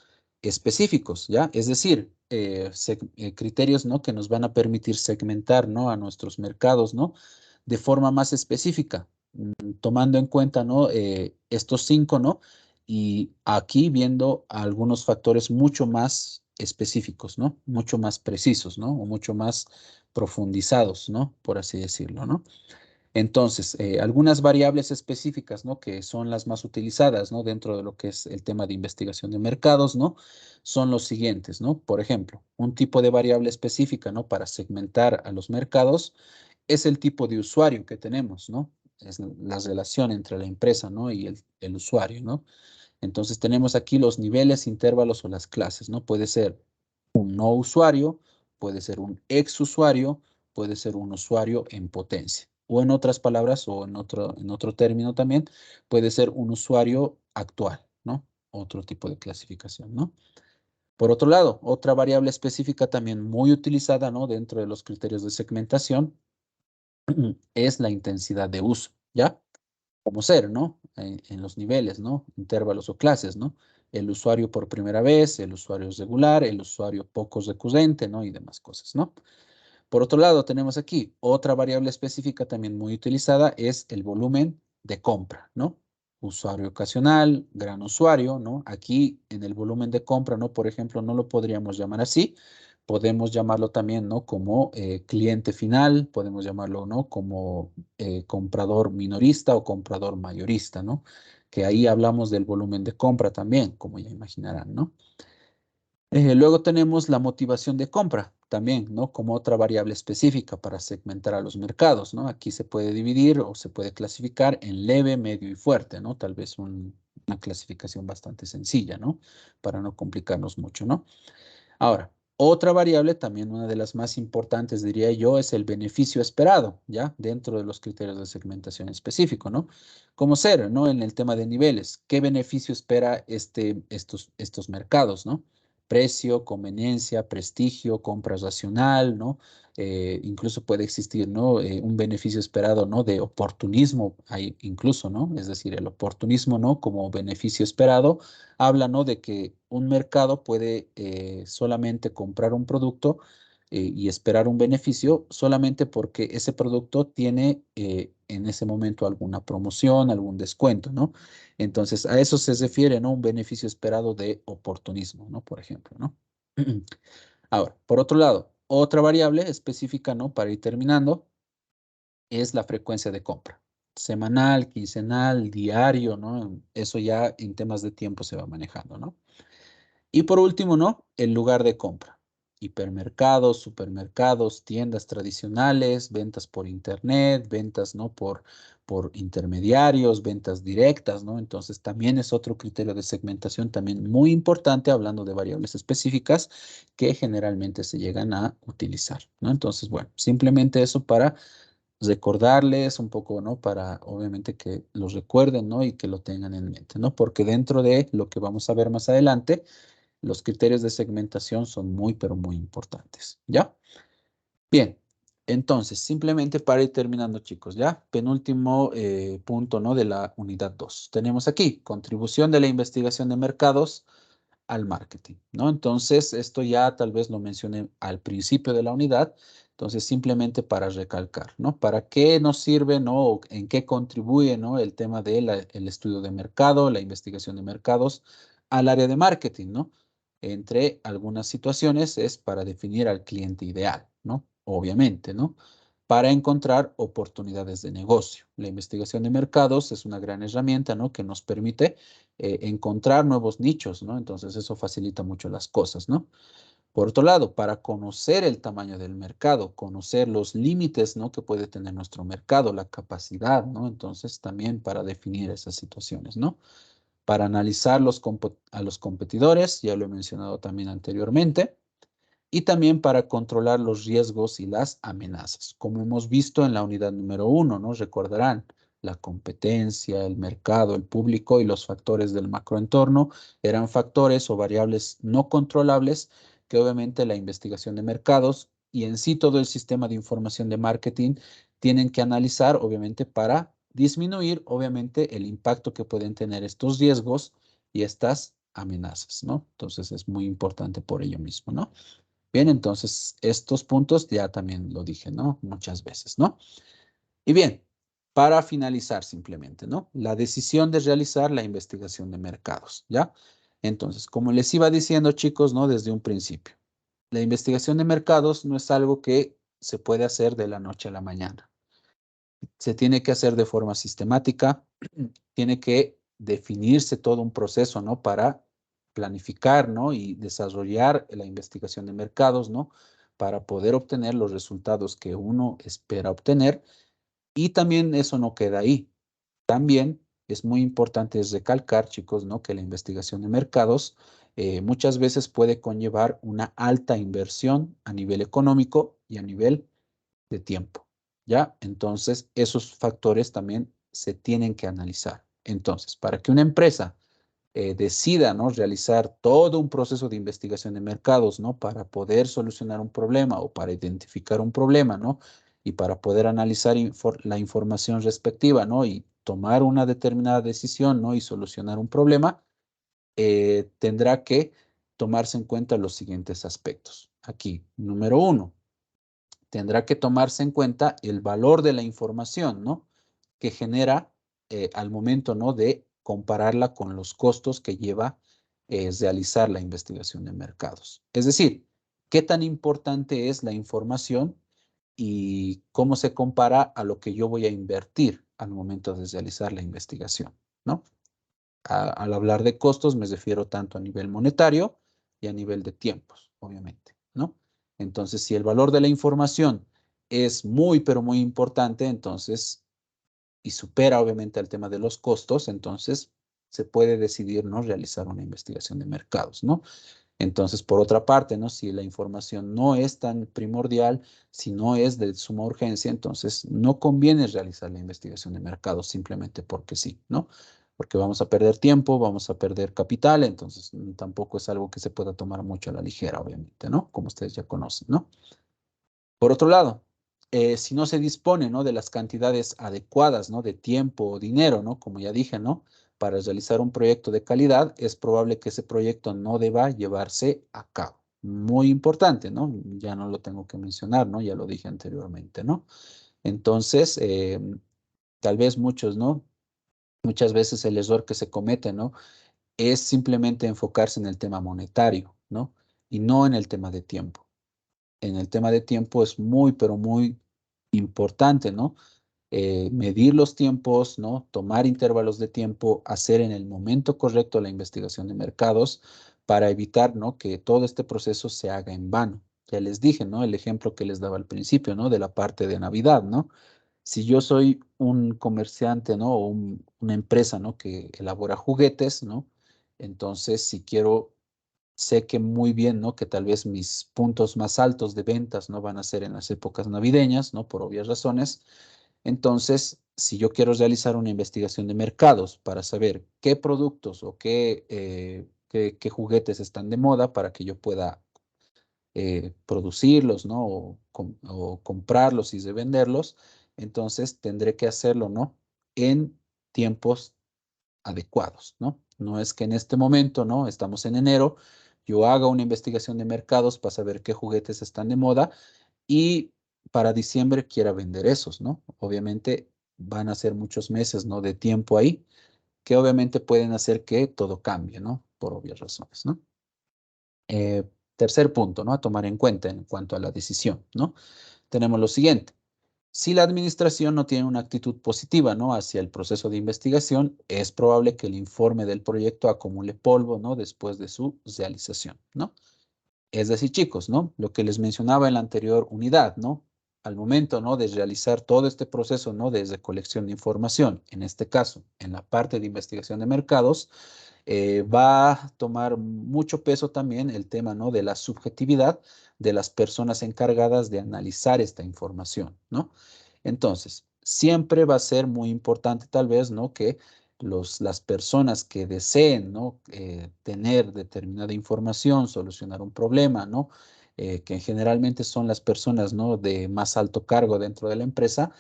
específicos, ¿ya? Es decir, criterios, ¿no? Que nos van a permitir segmentar, ¿no? A nuestros mercados, ¿no? De forma más específica, tomando en cuenta, ¿no? Estos cinco, ¿no? Y aquí viendo algunos factores mucho más específicos, ¿no? Mucho más precisos, ¿no? O mucho más profundizados, ¿no? Por así decirlo, ¿no? Entonces, algunas variables específicas, ¿no? Que son las más utilizadas, ¿no? Dentro de lo que es el tema de investigación de mercados, ¿no? Son los siguientes, ¿no? Por ejemplo, un tipo de variable específica, ¿no? Para segmentar a los mercados es el tipo de usuario que tenemos, ¿no? Es la relación entre la empresa, ¿no? Y el usuario, ¿no? Entonces tenemos aquí los niveles, intervalos o las clases, ¿no? Puede ser un no usuario, puede ser un ex usuario, puede ser un usuario en potencia. O en otras palabras, o en otro término también, puede ser un usuario actual, ¿no? Otro tipo de clasificación, ¿no? Por otro lado, otra variable específica también muy utilizada, ¿no? Dentro de los criterios de segmentación es la intensidad de uso, ¿ya? Como ser, ¿no? En los niveles, ¿no? Intervalos o clases, ¿no? El usuario por primera vez, el usuario regular, el usuario poco recurrente, ¿no? Y demás cosas, ¿no? Por otro lado, tenemos aquí otra variable específica también muy utilizada, es el volumen de compra, ¿no? Usuario ocasional, gran usuario, ¿no? Aquí en el volumen de compra, ¿no? Por ejemplo, no lo podríamos llamar así, podemos llamarlo también, ¿no? Como cliente final, podemos llamarlo, ¿no? Como comprador minorista o comprador mayorista, ¿no? Que ahí hablamos del volumen de compra también, como ya imaginarán, ¿no? Luego tenemos la motivación de compra, también, ¿no? Como otra variable específica para segmentar a los mercados, ¿no? Aquí se puede dividir o se puede clasificar en leve, medio y fuerte, ¿no? Tal vez una clasificación bastante sencilla, ¿no? Para no complicarnos mucho, ¿no? Ahora, otra variable, también una de las más importantes, diría yo, es el beneficio esperado, ¿ya? Dentro de los criterios de segmentación específico, ¿no? Como ser, ¿no? En el tema de niveles, ¿qué beneficio espera estos mercados, ¿no? Precio, conveniencia, prestigio, compra racional, ¿no? Incluso puede existir, ¿no? Un beneficio esperado, ¿no? De oportunismo, hay incluso, ¿no? Es decir, el oportunismo, ¿no? Como beneficio esperado habla, ¿no? De que un mercado puede solamente comprar un producto y esperar un beneficio solamente porque ese producto tiene en ese momento alguna promoción, algún descuento, ¿no? Entonces, a eso se refiere, ¿no? Un beneficio esperado de oportunismo, ¿no? Por ejemplo, ¿no? Ahora, por otro lado, otra variable específica, ¿no? Para ir terminando, es la frecuencia de compra. Semanal, quincenal, diario, ¿no? Eso ya en temas de tiempo se va manejando, ¿no? Y por último, ¿no? El lugar de compra. Hipermercados, supermercados, tiendas tradicionales, ventas por internet, ventas, ¿no? Por intermediarios, ventas directas, ¿no? Entonces también es otro criterio de segmentación también muy importante, hablando de variables específicas que generalmente se llegan a utilizar, ¿no? Entonces, bueno, simplemente eso para recordarles un poco, ¿no? Para obviamente que los recuerden, ¿no? Y que lo tengan en mente, ¿no? Porque dentro de lo que vamos a ver más adelante, los criterios de segmentación son muy, pero muy importantes, ¿ya? Bien, entonces, simplemente para ir terminando, chicos, ¿ya? Penúltimo punto, ¿no? De la unidad 2. Tenemos aquí, contribución de la investigación de mercados al marketing, ¿no? Entonces, esto ya tal vez lo mencioné al principio de la unidad, entonces simplemente para recalcar, ¿no? ¿Para qué nos sirve, ¿no? O ¿en qué contribuye, ¿no? El tema del estudio de mercado, la investigación de mercados al área de marketing, ¿no? Entre algunas situaciones es para definir al cliente ideal, ¿no? Obviamente, ¿no? Para encontrar oportunidades de negocio. La investigación de mercados es una gran herramienta, ¿no? Que nos permite encontrar nuevos nichos, ¿no? Entonces eso facilita mucho las cosas, ¿no? Por otro lado, para conocer el tamaño del mercado, conocer los límites, ¿no? Que puede tener nuestro mercado, la capacidad, ¿no? Entonces también para definir esas situaciones, ¿no? Para analizar a los competidores, ya lo he mencionado también anteriormente, y también para controlar los riesgos y las amenazas. Como hemos visto en la unidad número 1, ¿no? Recordarán, la competencia, el mercado, el público y los factores del macroentorno eran factores o variables no controlables que obviamente la investigación de mercados y en sí todo el sistema de información de marketing tienen que analizar, obviamente, para disminuir, obviamente, el impacto que pueden tener estos riesgos y estas amenazas, ¿no? Entonces es muy importante por ello mismo, ¿no? Bien, entonces estos puntos ya también lo dije, ¿no? Muchas veces, ¿no? Y bien, para finalizar simplemente, ¿no? La decisión de realizar la investigación de mercados, ¿ya? Entonces, como les iba diciendo, chicos, ¿no? Desde un principio, la investigación de mercados no es algo que se puede hacer de la noche a la mañana. Se tiene que hacer de forma sistemática, tiene que definirse todo un proceso, ¿no? Para planificar, ¿no? Y desarrollar la investigación de mercados, ¿no? Para poder obtener los resultados que uno espera obtener. Y también eso no queda ahí. También es muy importante recalcar, chicos, ¿no? Que la investigación de mercados muchas veces puede conllevar una alta inversión a nivel económico y a nivel de tiempo, ¿ya? Entonces, esos factores también se tienen que analizar. Entonces, para que una empresa decida, ¿no? Realizar todo un proceso de investigación de mercados, ¿no? Para poder solucionar un problema o para identificar un problema, ¿no? Y para poder analizar la información respectiva, ¿no? Y tomar una determinada decisión, ¿no? Y solucionar un problema, tendrá que tomarse en cuenta los siguientes aspectos. Aquí, número 1, tendrá que tomarse en cuenta el valor de la información, ¿no? Que genera al momento, ¿no? De compararla con los costos que lleva realizar la investigación de mercados. Es decir, qué tan importante es la información y cómo se compara a lo que yo voy a invertir al momento de realizar la investigación, ¿no? Al hablar de costos me refiero tanto a nivel monetario y a nivel de tiempos, obviamente, ¿no? Entonces, si el valor de la información es muy, pero muy importante, entonces, y supera obviamente el tema de los costos, entonces se puede decidir no realizar una investigación de mercados, ¿no? Entonces, por otra parte, ¿no? Si la información no es tan primordial, si no es de suma urgencia, entonces no conviene realizar la investigación de mercado simplemente porque sí, ¿no? Porque vamos a perder tiempo, vamos a perder capital, entonces tampoco es algo que se pueda tomar mucho a la ligera, obviamente, ¿no? Como ustedes ya conocen, ¿no? Por otro lado, si no se dispone, ¿no? de las cantidades adecuadas, ¿no? de tiempo o dinero, ¿no? Como ya dije, ¿no? Para realizar un proyecto de calidad, es probable que ese proyecto no deba llevarse a cabo. Muy importante, ¿no? Ya no lo tengo que mencionar, ¿no? Ya lo dije anteriormente, ¿no? Entonces, tal vez muchos, ¿no? Muchas veces el error que se comete, ¿no? Es simplemente enfocarse en el tema monetario, ¿no? Y no en el tema de tiempo. En el tema de tiempo es muy, pero muy importante, ¿no? Medir los tiempos, ¿no? Tomar intervalos de tiempo, hacer en el momento correcto la investigación de mercados para evitar, ¿no? Que todo este proceso se haga en vano. Ya les dije, ¿no? El ejemplo que les daba al principio, ¿no? De la parte de Navidad, ¿no? Si yo soy un comerciante, ¿no? O una empresa, ¿no? Que elabora juguetes, ¿no? Entonces, si quiero sé que muy bien, ¿no? Que tal vez mis puntos más altos de ventas no van a ser en las épocas navideñas, ¿no? Por obvias razones. Entonces, si yo quiero realizar una investigación de mercados para saber qué productos o qué juguetes están de moda para que yo pueda producirlos, ¿no? O comprarlos y revenderlos, entonces tendré que hacerlo, ¿no? En tiempos adecuados, ¿no? No es que en este momento, ¿no? Estamos en enero, yo haga una investigación de mercados para saber qué juguetes están de moda y para diciembre quiera vender esos, ¿no? Obviamente van a ser muchos meses, ¿no? De tiempo ahí, que obviamente pueden hacer que todo cambie, ¿no? Por obvias razones, ¿no? Eh, Tercer punto, ¿no? A tomar en cuenta en cuanto a la decisión, ¿no? Tenemos lo siguiente. Si la administración no tiene una actitud positiva, ¿no? hacia el proceso de investigación, es probable que el informe del proyecto acumule polvo, ¿no? después de su realización, ¿no? Es decir, chicos, ¿no? Lo que les mencionaba en la anterior unidad, ¿no? Al momento, ¿no? de realizar todo este proceso, ¿no? de recolección de información, en este caso, en la parte de investigación de mercados, va a tomar mucho peso también el tema, ¿no? de la subjetividad de las personas encargadas de analizar esta información, ¿no? Entonces, siempre va a ser muy importante tal vez, ¿no? Que las personas que deseen, ¿no? Tener determinada información, solucionar un problema, ¿no? Que generalmente son las personas, ¿no? De más alto cargo dentro de la empresa,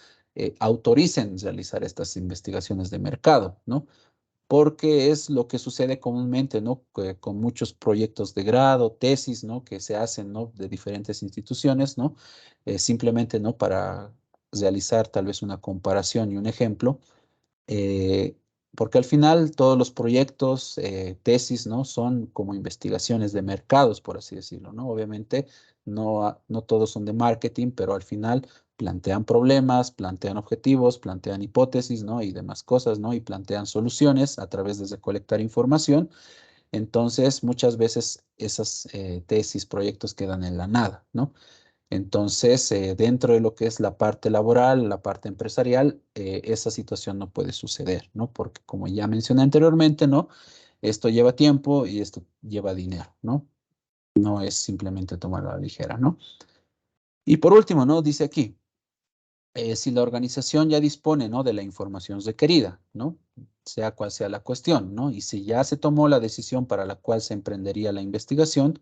autoricen realizar estas investigaciones de mercado, ¿no? Porque es lo que sucede comúnmente, ¿no? Con muchos proyectos de grado, tesis, ¿no? Que se hacen, ¿no? De diferentes instituciones, ¿no? Simplemente, ¿no? Para realizar tal vez una comparación y un ejemplo, eh, porque al final todos los proyectos, tesis, ¿no? Son como investigaciones de mercados, por así decirlo, ¿no? Obviamente no todos son de marketing, pero al final plantean problemas, plantean objetivos, plantean hipótesis, ¿no? Y demás cosas, ¿no? Y plantean soluciones a través de recolectar información. Entonces, muchas veces esas tesis, proyectos quedan en la nada, ¿no? Entonces, dentro de lo que es la parte laboral, la parte empresarial, esa situación no puede suceder, ¿no? Porque como ya mencioné anteriormente, ¿no? Esto lleva tiempo y esto lleva dinero, ¿no? No es simplemente tomar a la ligera, ¿no? Y por último, ¿no? Dice aquí, si la organización ya dispone, ¿no? de la información requerida, ¿no? Sea cual sea la cuestión, ¿no? Y si ya se tomó la decisión para la cual se emprendería la investigación,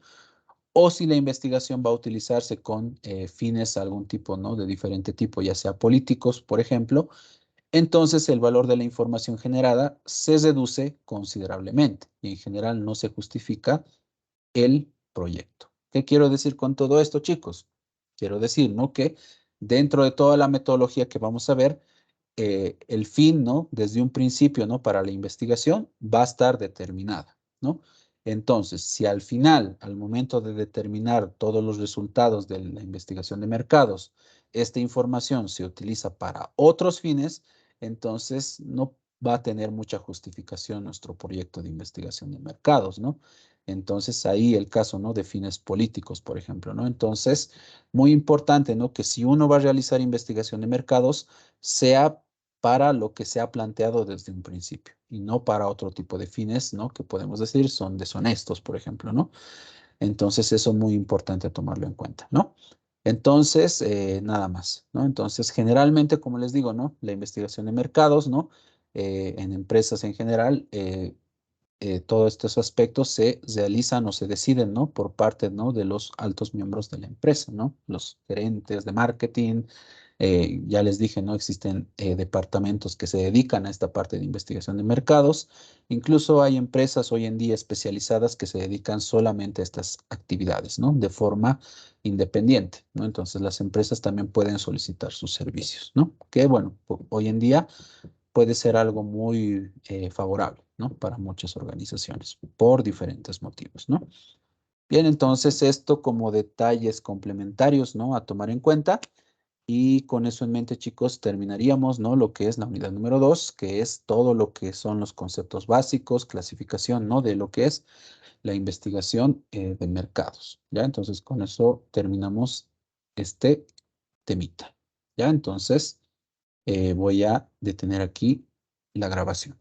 o si la investigación va a utilizarse con fines algún tipo, ¿no? De diferente tipo, ya sea políticos, por ejemplo, entonces el valor de la información generada se reduce considerablemente y en general no se justifica el proyecto. ¿Qué quiero decir con todo esto, chicos? Quiero decir, ¿no? Que dentro de toda la metodología que vamos a ver, el fin, ¿no? Desde un principio, ¿no? Para la investigación va a estar determinada, ¿no? Entonces, si al final, al momento de determinar todos los resultados de la investigación de mercados, esta información se utiliza para otros fines, entonces no va a tener mucha justificación nuestro proyecto de investigación de mercados, ¿no? Entonces, ahí el caso, ¿no? De fines políticos, por ejemplo, ¿no? Entonces, muy importante, ¿no? Que si uno va a realizar investigación de mercados, sea para lo que se ha planteado desde un principio y no para otro tipo de fines, ¿no? Que podemos decir son deshonestos, por ejemplo, ¿no? Entonces, eso es muy importante tomarlo en cuenta, ¿no? Entonces, nada más, ¿no? Entonces, generalmente, como les digo, ¿no? La investigación de mercados, ¿no? En empresas en general, todos estos aspectos se realizan o se deciden, ¿no? Por parte, ¿no? De los altos miembros de la empresa, ¿no? Los gerentes de marketing. Ya les dije, ¿no? Existen departamentos que se dedican a esta parte de investigación de mercados. Incluso hay empresas hoy en día especializadas que se dedican solamente a estas actividades, ¿no? De forma independiente, ¿no? Entonces las empresas también pueden solicitar sus servicios, ¿no? Que bueno, hoy en día puede ser algo muy favorable, ¿no? Para muchas organizaciones, por diferentes motivos, ¿no? Bien, entonces esto como detalles complementarios, ¿no? A tomar en cuenta. Y con eso en mente, chicos, terminaríamos, ¿no? Lo que es la unidad número 2, que es todo lo que son los conceptos básicos, clasificación, ¿no? De lo que es la investigación de mercados, ¿ya? Entonces, con eso terminamos este temita, ¿ya? Entonces, voy a detener aquí la grabación.